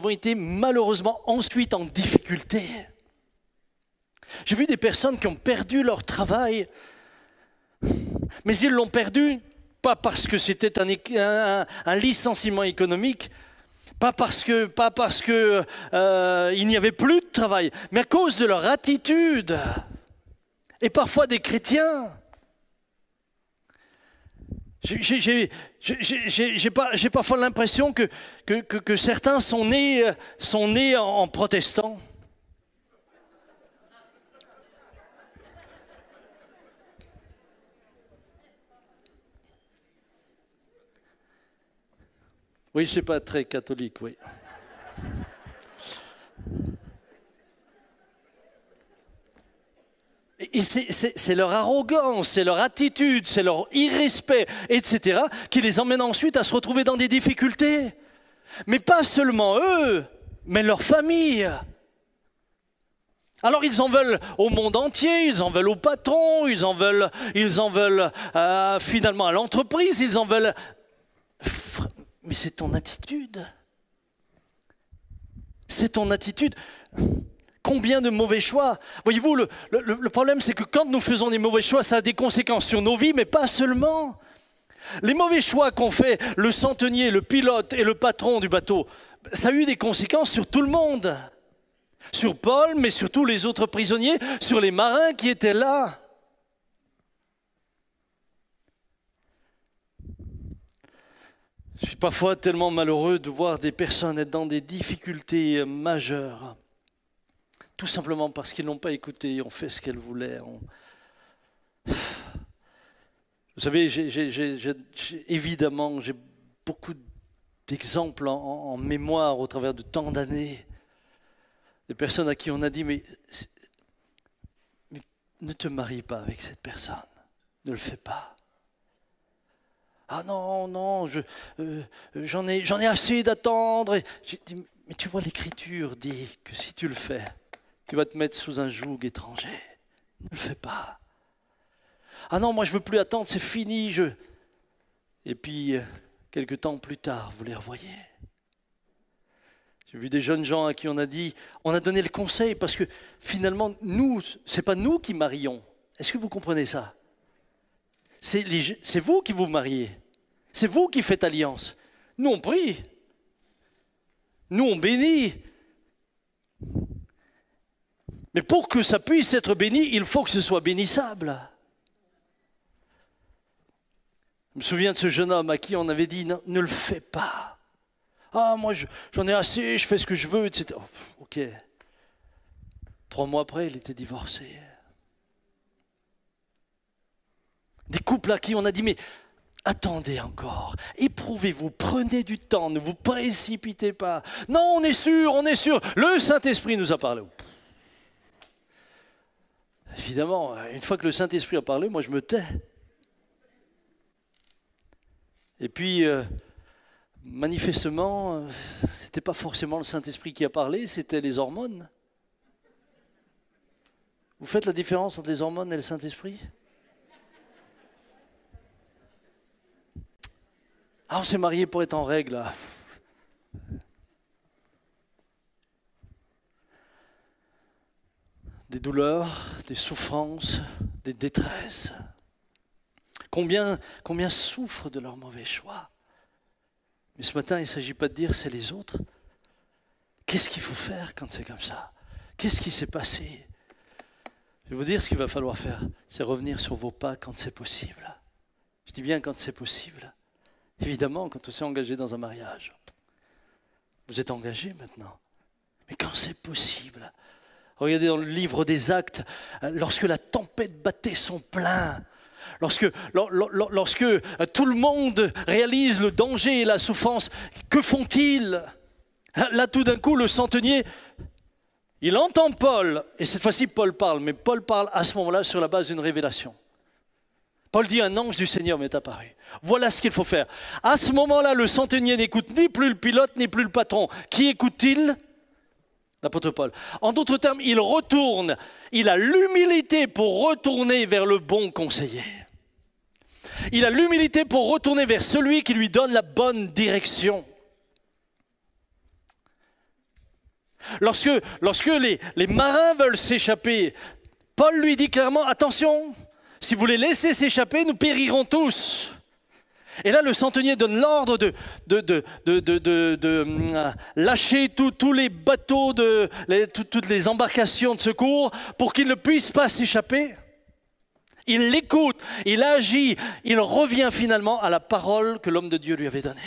été malheureusement ensuite en difficulté. J'ai vu des personnes qui ont perdu leur travail, mais ils l'ont perdu pas parce que c'était un licenciement économique, pas parce que il n'y avait plus de travail, mais à cause de leur attitude. Et parfois des chrétiens. J'ai parfois l'impression que certains sont nés en protestants. Oui, c'est pas très catholique, oui. Et c'est leur arrogance, c'est leur attitude, c'est leur irrespect, etc., qui les emmène ensuite à se retrouver dans des difficultés. Mais pas seulement eux, mais leur famille. Alors ils en veulent au monde entier, ils en veulent au patron, ils en veulent finalement à l'entreprise, ils en veulent... Mais c'est ton attitude. C'est ton attitude. Combien de mauvais choix? Voyez-vous, le problème, c'est que quand nous faisons des mauvais choix, ça a des conséquences sur nos vies, mais pas seulement. Les mauvais choix qu'ont fait le centenier, le pilote et le patron du bateau, ça a eu des conséquences sur tout le monde. Sur Paul, mais sur tous les autres prisonniers, sur les marins qui étaient là. Je suis parfois tellement malheureux de voir des personnes être dans des difficultés majeures, tout simplement parce qu'ils n'ont pas écouté, ont fait ce qu'elles voulaient. Vous savez, évidemment, j'ai beaucoup d'exemples en mémoire au travers de tant d'années, des personnes à qui on a dit, mais ne te marie pas avec cette personne, ne le fais pas. Ah non, j'en ai assez d'attendre. J'ai dit, mais tu vois, l'Écriture dit que si tu le fais, tu vas te mettre sous un joug étranger. Ne le fais pas. Ah non, moi je ne veux plus attendre, c'est fini. Et puis, quelque temps plus tard, vous les revoyez. J'ai vu des jeunes gens à qui on a donné le conseil, parce que finalement, ce n'est pas nous qui marions. Est-ce que vous comprenez ça? C'est vous qui vous mariez. C'est vous qui faites alliance. Nous, on prie. Nous, on bénit. Mais pour que ça puisse être béni, il faut que ce soit bénissable. Je me souviens de ce jeune homme à qui on avait dit, non, ne le fais pas. Ah, moi, j'en ai assez, je fais ce que je veux, etc. Oh, ok. 3 mois après, il était divorcé. Des couples à qui on a dit, mais attendez encore, éprouvez-vous, prenez du temps, ne vous précipitez pas. Non, on est sûr, le Saint-Esprit nous a parlé. Évidemment, une fois que le Saint-Esprit a parlé, moi je me tais. Et puis, manifestement, ce n'était pas forcément le Saint-Esprit qui a parlé, c'était les hormones. Vous faites la différence entre les hormones et le Saint-Esprit ? Ah, on s'est marié pour être en règle, là. Des douleurs, des souffrances, des détresses. Combien souffrent de leurs mauvais choix. Mais ce matin, il ne s'agit pas de dire c'est les autres. Qu'est-ce qu'il faut faire quand c'est comme ça? Qu'est-ce qui s'est passé? Je vais vous dire ce qu'il va falloir faire, c'est revenir sur vos pas quand c'est possible. Je dis bien quand c'est possible. Évidemment, quand on s'est engagé dans un mariage, vous êtes engagé maintenant. Mais quand c'est possible? Regardez dans le livre des Actes, lorsque la tempête battait son plein, lorsque tout le monde réalise le danger et la souffrance, que font-ils? Là, tout d'un coup, le centenier, il entend Paul, et cette fois-ci, Paul parle, mais Paul parle à ce moment-là sur la base d'une révélation. Paul dit, un ange du Seigneur m'est apparu. Voilà ce qu'il faut faire. À ce moment-là, le centenier n'écoute ni plus le pilote, ni plus le patron. Qui écoute-t-il? L'apôtre Paul. En d'autres termes, il retourne. Il a l'humilité pour retourner vers le bon conseiller. Il a l'humilité pour retourner vers celui qui lui donne la bonne direction. Lorsque les marins veulent s'échapper, Paul lui dit clairement, attention, si vous les laissez s'échapper, nous périrons tous. Et là, le centenier donne l'ordre de lâcher tous les bateaux, toutes les embarcations de secours pour qu'ils ne puissent pas s'échapper. Il l'écoute, il agit, il revient finalement à la parole que l'homme de Dieu lui avait donnée.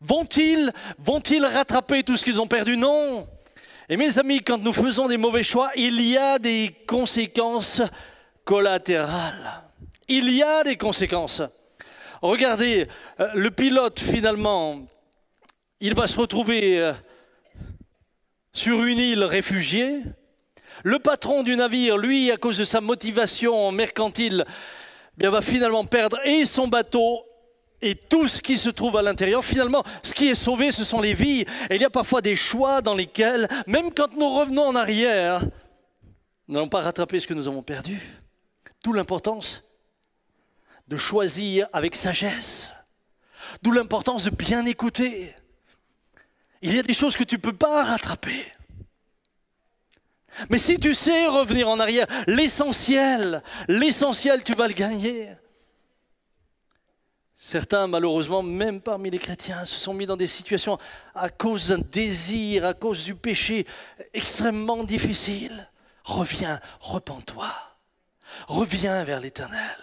Vont-ils rattraper tout ce qu'ils ont perdu? Non. Et mes amis, quand nous faisons des mauvais choix, il y a des conséquences collatérales. Il y a des conséquences. Regardez, le pilote finalement, il va se retrouver sur une île réfugiée. Le patron du navire, lui, à cause de sa motivation mercantile, bien, va finalement perdre et son bateau et tout ce qui se trouve à l'intérieur. Finalement, ce qui est sauvé, ce sont les vies. Et il y a parfois des choix dans lesquels, même quand nous revenons en arrière, nous n'allons pas rattraper ce que nous avons perdu. D'où l'importance de choisir avec sagesse. D'où l'importance de bien écouter. Il y a des choses que tu ne peux pas rattraper. Mais si tu sais revenir en arrière, l'essentiel, tu vas le gagner. Certains, malheureusement, même parmi les chrétiens, se sont mis dans des situations à cause d'un désir, à cause du péché extrêmement difficile. Reviens, repens-toi. Reviens vers l'Éternel.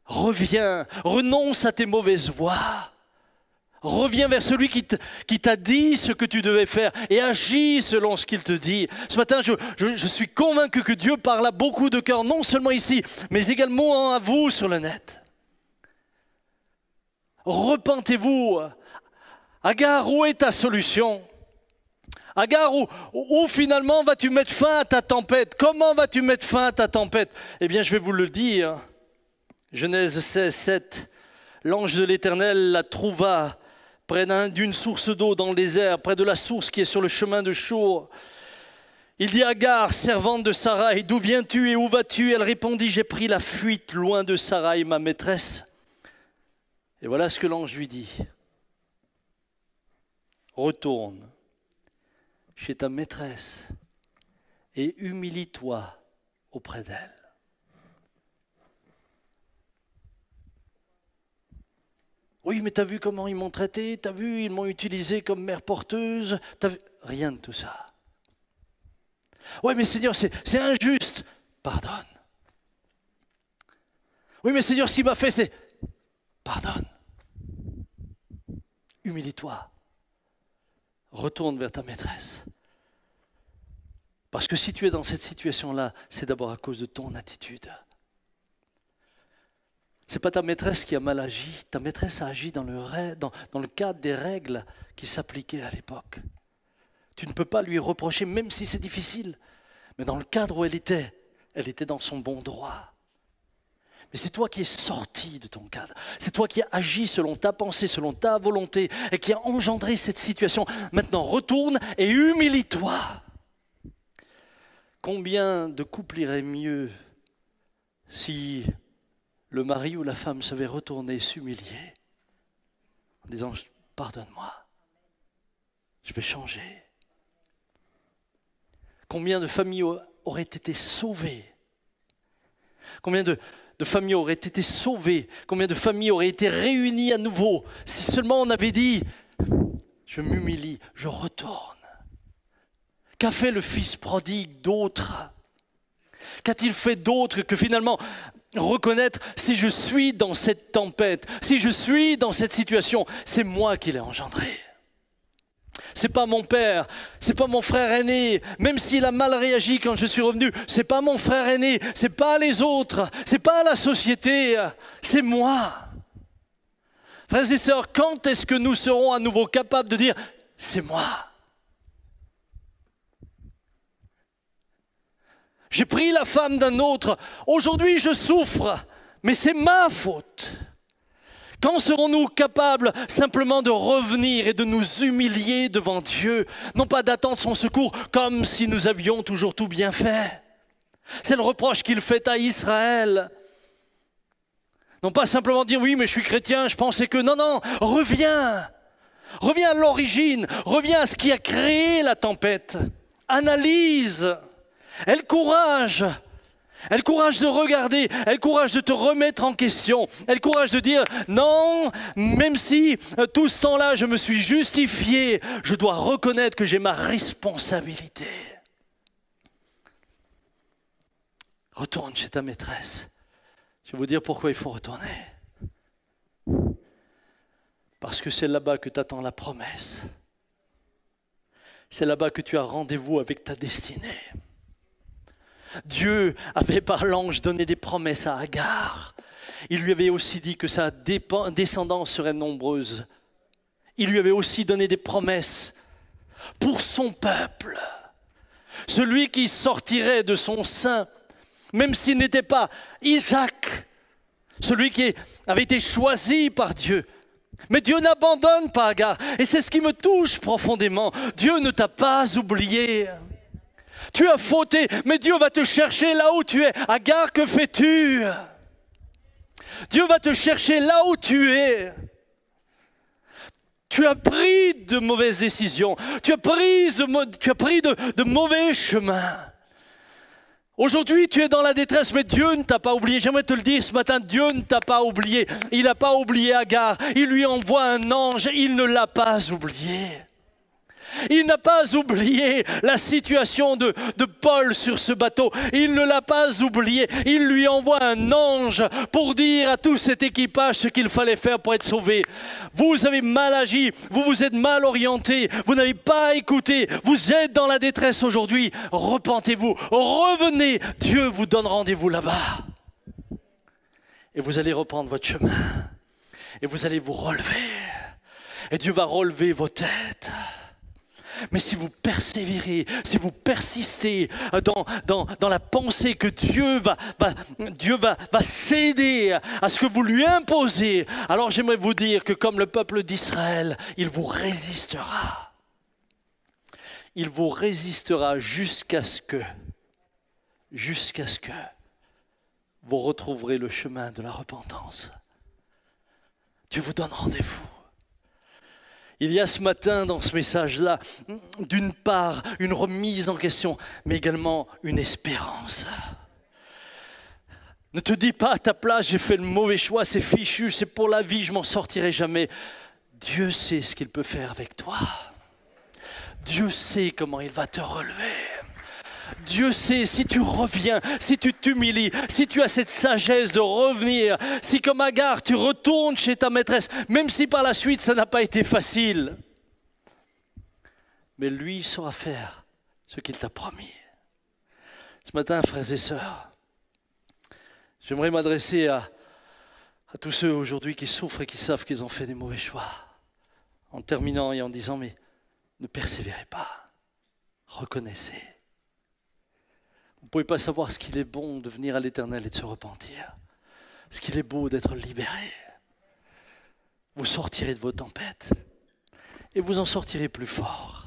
Reviens, renonce à tes mauvaises voies. Reviens vers celui qui t'a dit ce que tu devais faire et agis selon ce qu'il te dit. Ce matin, je suis convaincu que Dieu parle à beaucoup de cœurs, non seulement ici, mais également à vous sur le net. Repentez-vous. Agar, où est ta solution? Agar, où finalement vas-tu mettre fin à ta tempête? Comment vas-tu mettre fin à ta tempête? Eh bien, je vais vous le dire. Genèse 16, 7. L'ange de l'Éternel la trouva près d'une source d'eau dans le désert, près de la source qui est sur le chemin de Chour. Il dit à Agar, servante de Sarai, d'où viens-tu et où vas-tu? Elle répondit, j'ai pris la fuite loin de Sarai, ma maîtresse. Et voilà ce que l'ange lui dit. Retourne chez ta maîtresse et humilie-toi auprès d'elle. Oui, mais t'as vu comment ils m'ont traité? T'as vu, ils m'ont utilisé comme mère porteuse? Rien de tout ça. Oui, mais Seigneur, c'est injuste. Pardonne. Oui, mais Seigneur, ce qu'il m'a fait, c'est... Pardonne. Humilie-toi. Retourne vers ta maîtresse. Parce que si tu es dans cette situation-là, c'est d'abord à cause de ton attitude. Ce n'est pas ta maîtresse qui a mal agi. Ta maîtresse a agi dans le cadre des règles qui s'appliquaient à l'époque. Tu ne peux pas lui reprocher, même si c'est difficile. Mais dans le cadre où elle était dans son bon droit. Mais c'est toi qui es sorti de ton cadre. C'est toi qui as agi selon ta pensée, selon ta volonté et qui a engendré cette situation. Maintenant, retourne et humilie-toi. Combien de couples iraient mieux si le mari ou la femme savait retourner s'humilier en disant « Pardonne-moi, je vais changer ». Combien de familles auraient été sauvées? Combien de familles auraient été sauvées? Combien de familles auraient été réunies à nouveau si seulement on avait dit « Je m'humilie, je retourne ». Qu'a fait le fils prodigue d'autre? Qu'a-t-il fait d'autre que finalement reconnaître si je suis dans cette tempête, si je suis dans cette situation, c'est moi qui l'ai engendré. C'est pas mon père, c'est pas mon frère aîné, même s'il a mal réagi quand je suis revenu, c'est pas mon frère aîné, c'est pas les autres, c'est pas la société, c'est moi. Frères et sœurs, quand est-ce que nous serons à nouveau capables de dire c'est moi? J'ai pris la femme d'un autre, aujourd'hui je souffre, mais c'est ma faute. Quand serons-nous capables simplement de revenir et de nous humilier devant Dieu, non pas d'attendre son secours comme si nous avions toujours tout bien fait? C'est le reproche qu'il fait à Israël. Non pas simplement dire oui mais je suis chrétien, je pensais que... Non, reviens. Reviens à l'origine, reviens à ce qui a créé la tempête. Analyse, aie le courage. Aie le courage de regarder, aie le courage de te remettre en question, aie le courage de dire non, même si tout ce temps-là je me suis justifié, je dois reconnaître que j'ai ma responsabilité. Retourne chez ta maîtresse. Je vais vous dire pourquoi il faut retourner. Parce que c'est là-bas que t'attend la promesse. C'est là-bas que tu as rendez-vous avec ta destinée. Dieu avait par l'ange donné des promesses à Agar. Il lui avait aussi dit que sa descendance serait nombreuse. Il lui avait aussi donné des promesses pour son peuple. Celui qui sortirait de son sein, même s'il n'était pas Isaac, celui qui avait été choisi par Dieu. Mais Dieu n'abandonne pas Agar. Et c'est ce qui me touche profondément. Dieu ne t'a pas oublié. Tu as fauté, mais Dieu va te chercher là où tu es. Agar, que fais-tu? Dieu va te chercher là où tu es. Tu as pris de mauvaises décisions. Tu as pris de mauvais chemins. Aujourd'hui, tu es dans la détresse, mais Dieu ne t'a pas oublié. J'aimerais te le dire ce matin, Dieu ne t'a pas oublié. Il n'a pas oublié Agar. Il lui envoie un ange. Il ne l'a pas oublié. Il n'a pas oublié la situation de Paul sur ce bateau. Il ne l'a pas oublié. Il lui envoie un ange pour dire à tout cet équipage ce qu'il fallait faire pour être sauvé. Vous avez mal agi, vous vous êtes mal orienté, vous n'avez pas écouté, vous êtes dans la détresse aujourd'hui. Repentez-vous, revenez, Dieu vous donne rendez-vous là-bas. Et vous allez reprendre votre chemin. Et vous allez vous relever. Et Dieu va relever vos têtes. Mais si vous persévérez, si vous persistez dans la pensée que Dieu va céder à ce que vous lui imposez, alors j'aimerais vous dire que comme le peuple d'Israël, il vous résistera. Il vous résistera jusqu'à ce que vous retrouverez le chemin de la repentance. Dieu vous donne rendez-vous. Il y a ce matin dans ce message-là, d'une part, une remise en question, mais également une espérance. Ne te dis pas à ta place, j'ai fait le mauvais choix, c'est fichu, c'est pour la vie, je m'en sortirai jamais. Dieu sait ce qu'il peut faire avec toi. Dieu sait comment il va te relever. Dieu sait si tu reviens, si tu t'humilies, si tu as cette sagesse de revenir, si comme Agar tu retournes chez ta maîtresse, même si par la suite ça n'a pas été facile. Mais lui saura faire ce qu'il t'a promis. Ce matin, frères et sœurs, j'aimerais m'adresser à tous ceux aujourd'hui qui souffrent et qui savent qu'ils ont fait des mauvais choix. En terminant et en disant, mais ne persévérez pas, reconnaissez. Vous ne pouvez pas savoir ce qu'il est bon de venir à l'Éternel et de se repentir. Ce qu'il est beau d'être libéré. Vous sortirez de vos tempêtes et vous en sortirez plus fort.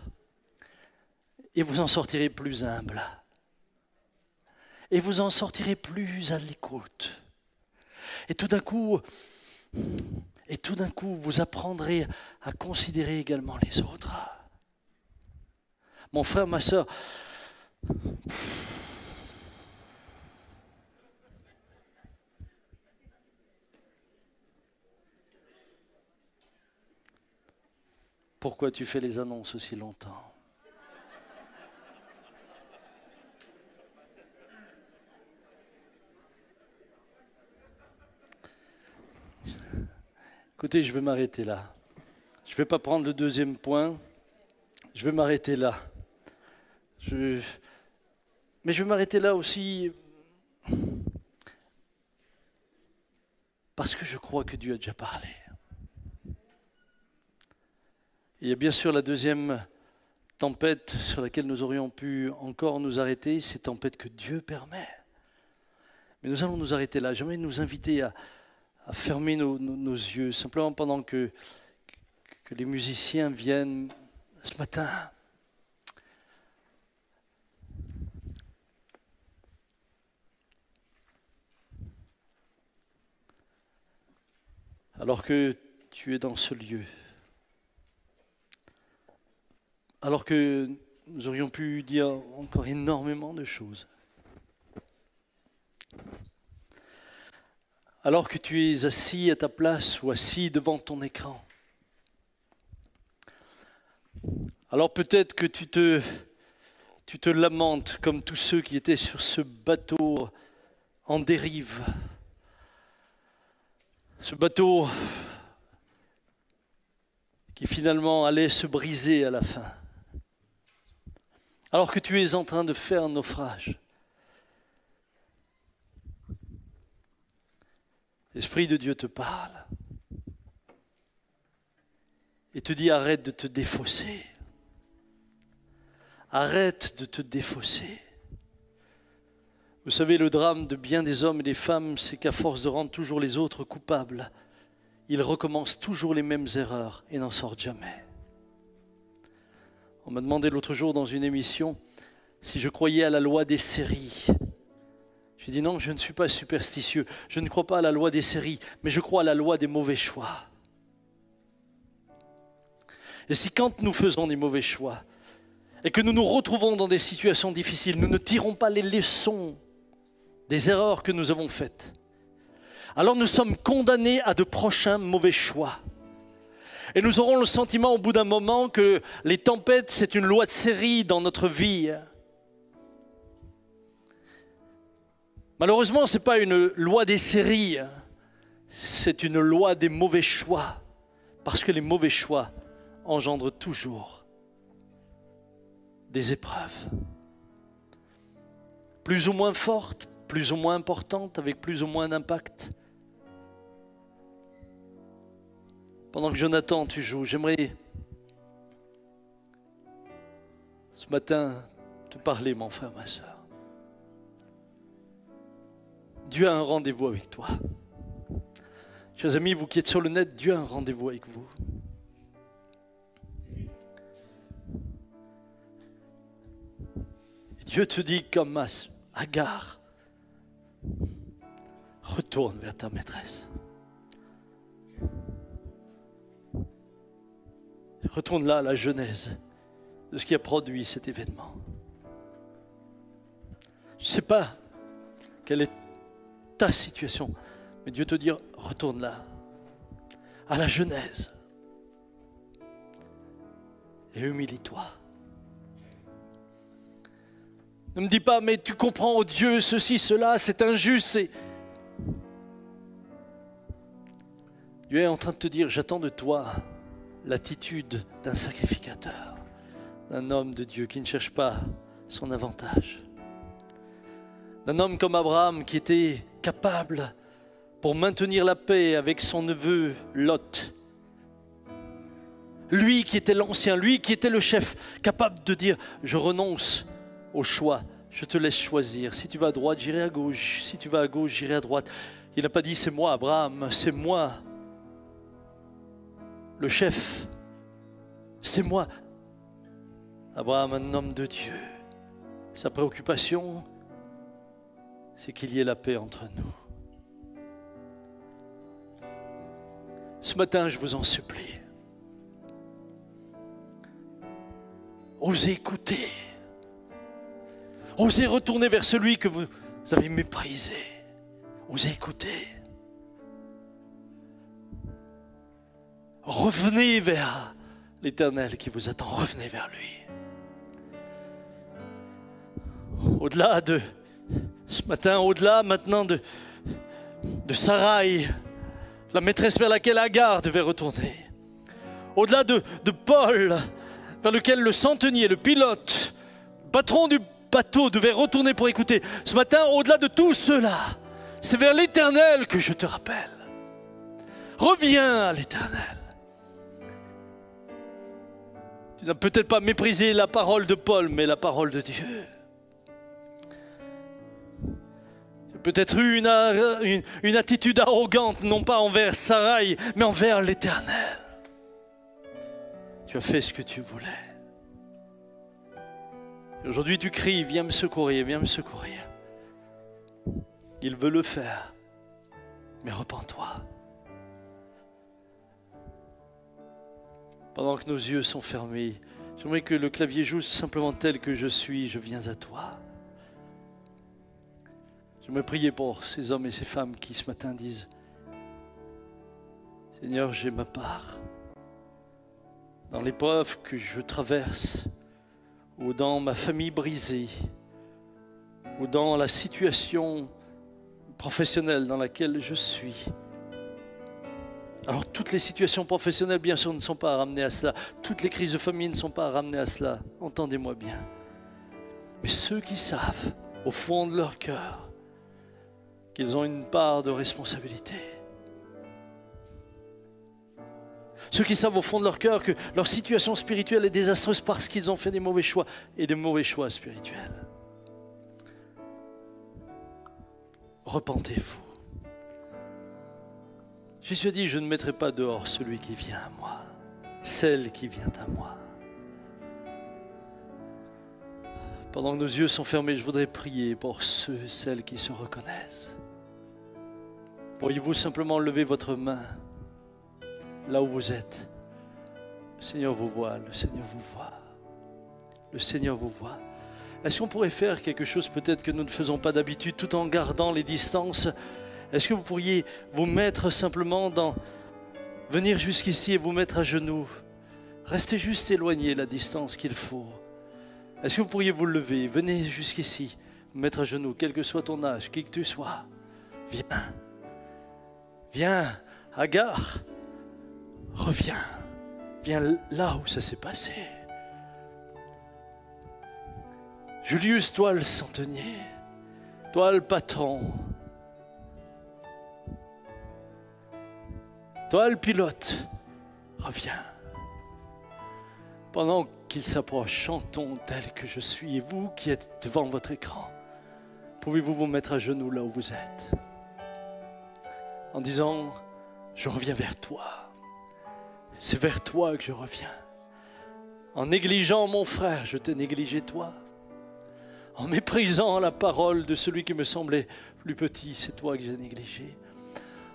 Et vous en sortirez plus humble. Et vous en sortirez plus à l'écoute. Et tout d'un coup, vous apprendrez à considérer également les autres. Mon frère, ma sœur, pourquoi tu fais les annonces aussi longtemps? Écoutez, je vais m'arrêter là. Je ne vais pas prendre le deuxième point. Je vais m'arrêter là. Mais je vais m'arrêter là aussi parce que je crois que Dieu a déjà parlé. Il y a bien sûr la deuxième tempête sur laquelle nous aurions pu encore nous arrêter, cette tempête que Dieu permet. Mais nous allons nous arrêter là. J'aimerais nous inviter à fermer nos yeux, simplement pendant que les musiciens viennent ce matin. Alors que tu es dans ce lieu, alors que nous aurions pu dire encore énormément de choses, alors que tu es assis à ta place ou assis devant ton écran, alors peut-être que tu te lamentes comme tous ceux qui étaient sur ce bateau en dérive. Ce bateau qui finalement allait se briser à la fin. Alors que tu es en train de faire un naufrage. L'Esprit de Dieu te parle et te dit arrête de te défausser. Arrête de te défausser. Vous savez, le drame de bien des hommes et des femmes, c'est qu'à force de rendre toujours les autres coupables, ils recommencent toujours les mêmes erreurs et n'en sortent jamais. On m'a demandé l'autre jour dans une émission si je croyais à la loi des séries. J'ai dit non, je ne suis pas superstitieux, je ne crois pas à la loi des séries, mais je crois à la loi des mauvais choix. Et si quand nous faisons des mauvais choix et que nous nous retrouvons dans des situations difficiles, nous ne tirons pas les leçons des erreurs que nous avons faites, alors nous sommes condamnés à de prochains mauvais choix. Et nous aurons le sentiment au bout d'un moment que les tempêtes, c'est une loi de série dans notre vie. Malheureusement, ce n'est pas une loi des séries, c'est une loi des mauvais choix. Parce que les mauvais choix engendrent toujours des épreuves. Plus ou moins fortes, plus ou moins importantes, avec plus ou moins d'impact. Pendant que Jonathan, tu joues, j'aimerais ce matin te parler, mon frère, ma soeur. Dieu a un rendez-vous avec toi. Chers amis, vous qui êtes sur le net, Dieu a un rendez-vous avec vous. Et Dieu te dit comme Agar, retourne vers ta maîtresse. Retourne là à la genèse de ce qui a produit cet événement. Je ne sais pas quelle est ta situation, mais Dieu te dit retourne là, à la genèse, et humilie-toi. Ne me dis pas, mais tu comprends, oh Dieu, ceci, cela, c'est injuste. Dieu est en train de te dire, j'attends de toi l'attitude d'un sacrificateur, d'un homme de Dieu qui ne cherche pas son avantage. D'un homme comme Abraham qui était capable, pour maintenir la paix avec son neveu Lot, lui qui était l'ancien, lui qui était le chef, capable de dire, je renonce au choix, je te laisse choisir. Si tu vas à droite, j'irai à gauche. Si tu vas à gauche, j'irai à droite. Il n'a pas dit, c'est moi Abraham, c'est moi le chef, c'est moi. Abraham, un homme de Dieu, sa préoccupation, c'est qu'il y ait la paix entre nous. Ce matin, je vous en supplie, osez écouter, osez retourner vers celui que vous avez méprisé, osez écouter. Revenez vers l'Éternel qui vous attend, revenez vers lui. Au-delà de ce matin, au-delà maintenant de Sarai, la maîtresse vers laquelle Agar devait retourner. Au-delà de Paul, vers lequel le centenier, le pilote, le patron du bateau devait retourner pour écouter. Ce matin, au-delà de tout cela, c'est vers l'Éternel que je te rappelle. Reviens à l'Éternel. Tu n'as peut-être pas méprisé la parole de Paul, mais la parole de Dieu. Tu as peut-être eu une attitude arrogante, non pas envers Sarai, mais envers l'Éternel. Tu as fait ce que tu voulais. Aujourd'hui, tu cries, viens me secourir, viens me secourir. Il veut le faire, mais repens-toi. Pendant que nos yeux sont fermés, j'aimerais que le clavier joue simplement tel que je suis, je viens à toi. J'aimerais prier pour ces hommes et ces femmes qui ce matin disent, Seigneur, j'ai ma part. Dans l'épreuve que je traverse, ou dans ma famille brisée, ou dans la situation professionnelle dans laquelle je suis. Alors toutes les situations professionnelles, bien sûr, ne sont pas ramenées à cela. Toutes les crises de famille ne sont pas ramenées à cela. Entendez-moi bien. Mais ceux qui savent, au fond de leur cœur, qu'ils ont une part de responsabilité. Ceux qui savent au fond de leur cœur que leur situation spirituelle est désastreuse parce qu'ils ont fait des mauvais choix et des mauvais choix spirituels. Repentez-vous. Jésus a dit, je ne mettrai pas dehors celui qui vient à moi, celle qui vient à moi. Pendant que nos yeux sont fermés, je voudrais prier pour ceux et celles qui se reconnaissent. Pourriez-vous simplement lever votre main là où vous êtes? Le Seigneur vous voit, le Seigneur vous voit. Le Seigneur vous voit. Est-ce qu'on pourrait faire quelque chose peut-être que nous ne faisons pas d'habitude tout en gardant les distances? Est-ce que vous pourriez vous mettre simplement venir jusqu'ici et vous mettre à genoux? Restez juste éloigné la distance qu'il faut. Est-ce que vous pourriez vous lever? Venez jusqu'ici, vous mettre à genoux, quel que soit ton âge, qui que tu sois. Viens. Viens, Agar. Reviens. Viens là où ça s'est passé. Julius, toi le centenier, toi le patron, toi le pilote, reviens. Pendant qu'il s'approche, chantons tel que je suis. Et vous qui êtes devant votre écran, pouvez-vous vous mettre à genoux là où vous êtes en disant, je reviens vers toi. C'est vers toi que je reviens. En négligeant mon frère, je t'ai négligé toi. En méprisant la parole de celui qui me semblait plus petit, c'est toi que j'ai négligé.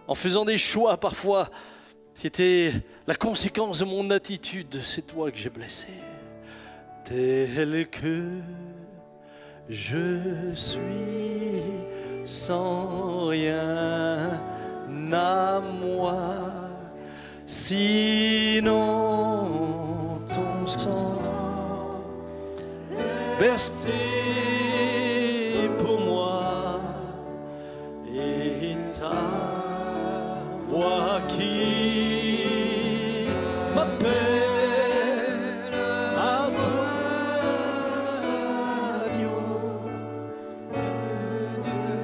En faisant des choix parfois qui étaient la conséquence de mon attitude, c'est toi que j'ai blessé. Tel que je suis, sans rien à moi, sinon ton sang versé pour moi et ta voix qui m'appelle à toi, agneau de Dieu,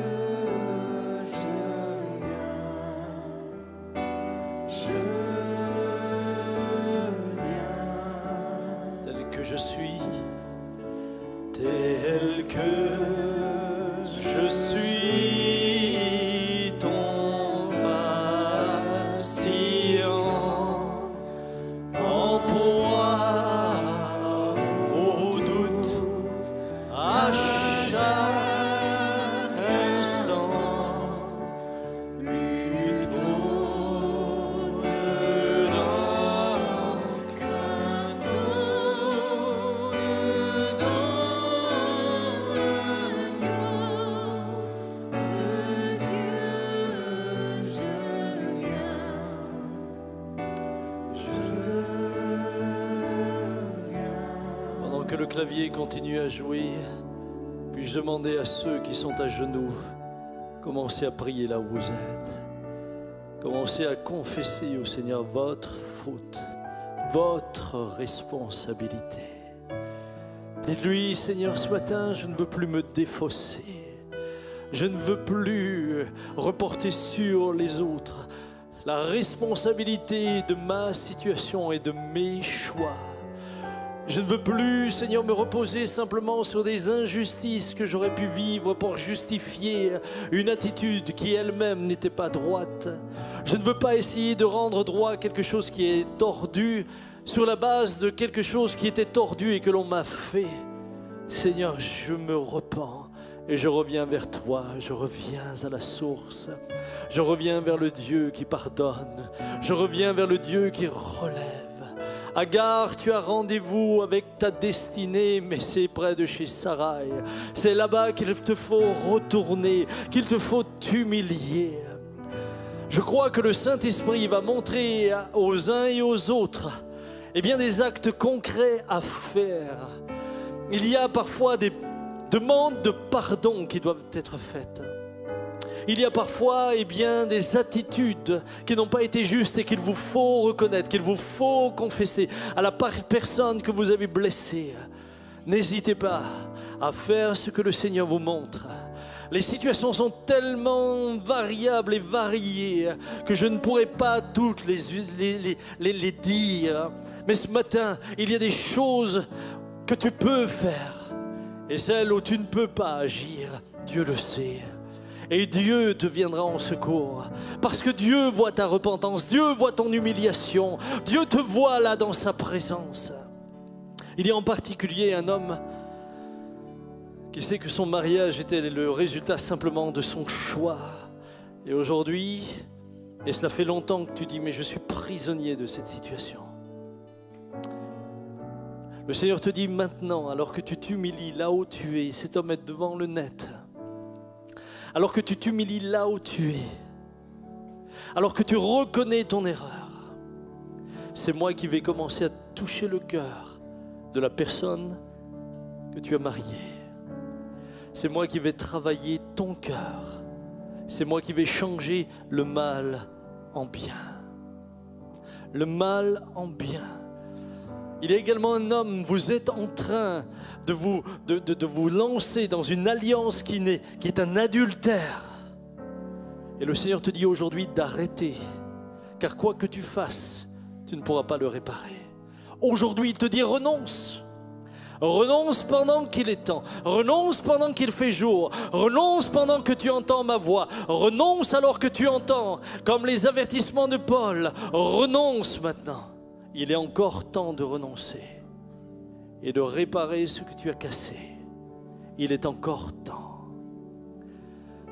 je viens tel que je suis. Tel que je suis, ton patient, en proie au doute, à chaque instant, luttons dedans, craintons dedans. Que le clavier continue à jouer, puis-je demander à ceux qui sont à genoux, commencez à prier là où vous êtes. Commencez à confesser au Seigneur votre faute, votre responsabilité. Dites-lui, Seigneur, ce matin, je ne veux plus me défausser. Je ne veux plus reporter sur les autres la responsabilité de ma situation et de mes choix. Je ne veux plus, Seigneur, me reposer simplement sur des injustices que j'aurais pu vivre pour justifier une attitude qui elle-même n'était pas droite. Je ne veux pas essayer de rendre droit quelque chose qui est tordu sur la base de quelque chose qui était tordu et que l'on m'a fait. Seigneur, je me repens et je reviens vers toi, je reviens à la source. Je reviens vers le Dieu qui pardonne, je reviens vers le Dieu qui relève. Agar, tu as rendez-vous avec ta destinée, mais c'est près de chez Sarai. C'est là-bas qu'il te faut retourner, qu'il te faut t'humilier. Je crois que le Saint-Esprit va montrer aux uns et aux autres des actes concrets à faire. Il y a parfois des demandes de pardon qui doivent être faites. Il y a parfois des attitudes qui n'ont pas été justes et qu'il vous faut reconnaître, qu'il vous faut confesser à la personne que vous avez blessée. N'hésitez pas à faire ce que le Seigneur vous montre. Les situations sont tellement variables et variées que je ne pourrais pas toutes les dire. Mais ce matin, il y a des choses que tu peux faire et celles où tu ne peux pas agir, Dieu le sait. Et Dieu te viendra en secours. Parce que Dieu voit ta repentance, Dieu voit ton humiliation, Dieu te voit là dans sa présence. Il y a en particulier un homme qui sait que son mariage était le résultat simplement de son choix. Et aujourd'hui, et cela fait longtemps que tu dis, mais je suis prisonnier de cette situation. Le Seigneur te dit maintenant, alors que tu t'humilies là où tu es, cet homme est devant le net. Alors que tu t'humilies là où tu es, alors que tu reconnais ton erreur, c'est moi qui vais commencer à toucher le cœur de la personne que tu as mariée. C'est moi qui vais travailler ton cœur. C'est moi qui vais changer le mal en bien. Le mal en bien. Il y a également un homme, vous êtes en train de vous lancer dans une alliance qui est un adultère. Et le Seigneur te dit aujourd'hui d'arrêter, car quoi que tu fasses, tu ne pourras pas le réparer. Aujourd'hui, il te dit renonce. Renonce pendant qu'il est temps. Renonce pendant qu'il fait jour. Renonce pendant que tu entends ma voix. Renonce alors que tu entends, comme les avertissements de Paul. Renonce maintenant. Il est encore temps de renoncer et de réparer ce que tu as cassé. Il est encore temps.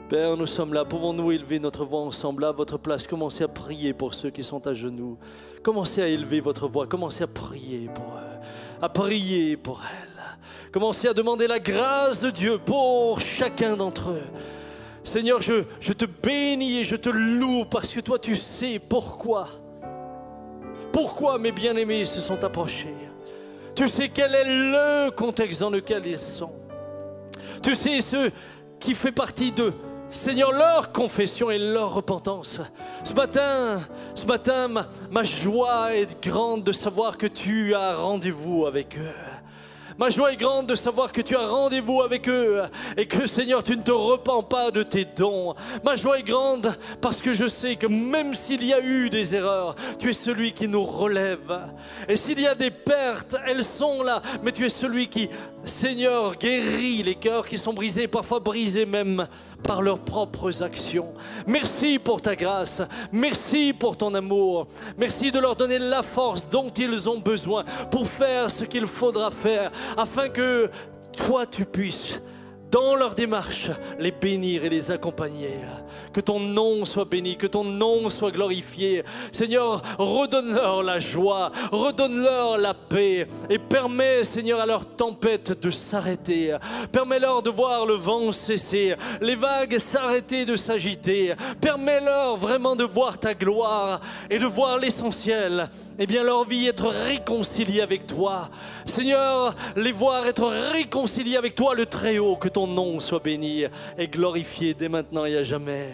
Père, nous sommes là. Pouvons-nous élever notre voix ensemble à votre place? Commencez à prier pour ceux qui sont à genoux. Commencez à élever votre voix. Commencez à prier pour eux, à prier pour elles. Commencez à demander la grâce de Dieu pour chacun d'entre eux. Seigneur, je te bénis et je te loue parce que toi tu sais pourquoi. Pourquoi mes bien-aimés se sont approchés. Tu sais quel est le contexte dans lequel ils sont. Tu sais ce qui fait partie de, Seigneur, leur confession et leur repentance. Ce matin, ma joie est grande de savoir que tu as rendez-vous avec eux. Ma joie est grande de savoir que tu as rendez-vous avec eux et que, Seigneur, tu ne te repens pas de tes dons. Ma joie est grande parce que je sais que même s'il y a eu des erreurs, tu es celui qui nous relève. Et s'il y a des pertes, elles sont là, mais tu es celui qui, Seigneur, guérit les cœurs qui sont brisés, parfois brisés même par leurs propres actions. Merci pour ta grâce, merci pour ton amour, merci de leur donner la force dont ils ont besoin pour faire ce qu'il faudra faire, afin que toi tu puisses, dans leur démarche, les bénir et les accompagner. Que ton nom soit béni, que ton nom soit glorifié. Seigneur, redonne-leur la joie, redonne-leur la paix et permets, Seigneur, à leur tempête de s'arrêter. Permets-leur de voir le vent cesser, les vagues s'arrêter de s'agiter. Permets-leur vraiment de voir ta gloire et de voir l'essentiel. Eh bien, leur vie être réconciliée avec toi. Seigneur, les voir être réconciliés avec toi, le Très-Haut. Que ton nom soit béni et glorifié dès maintenant et à jamais.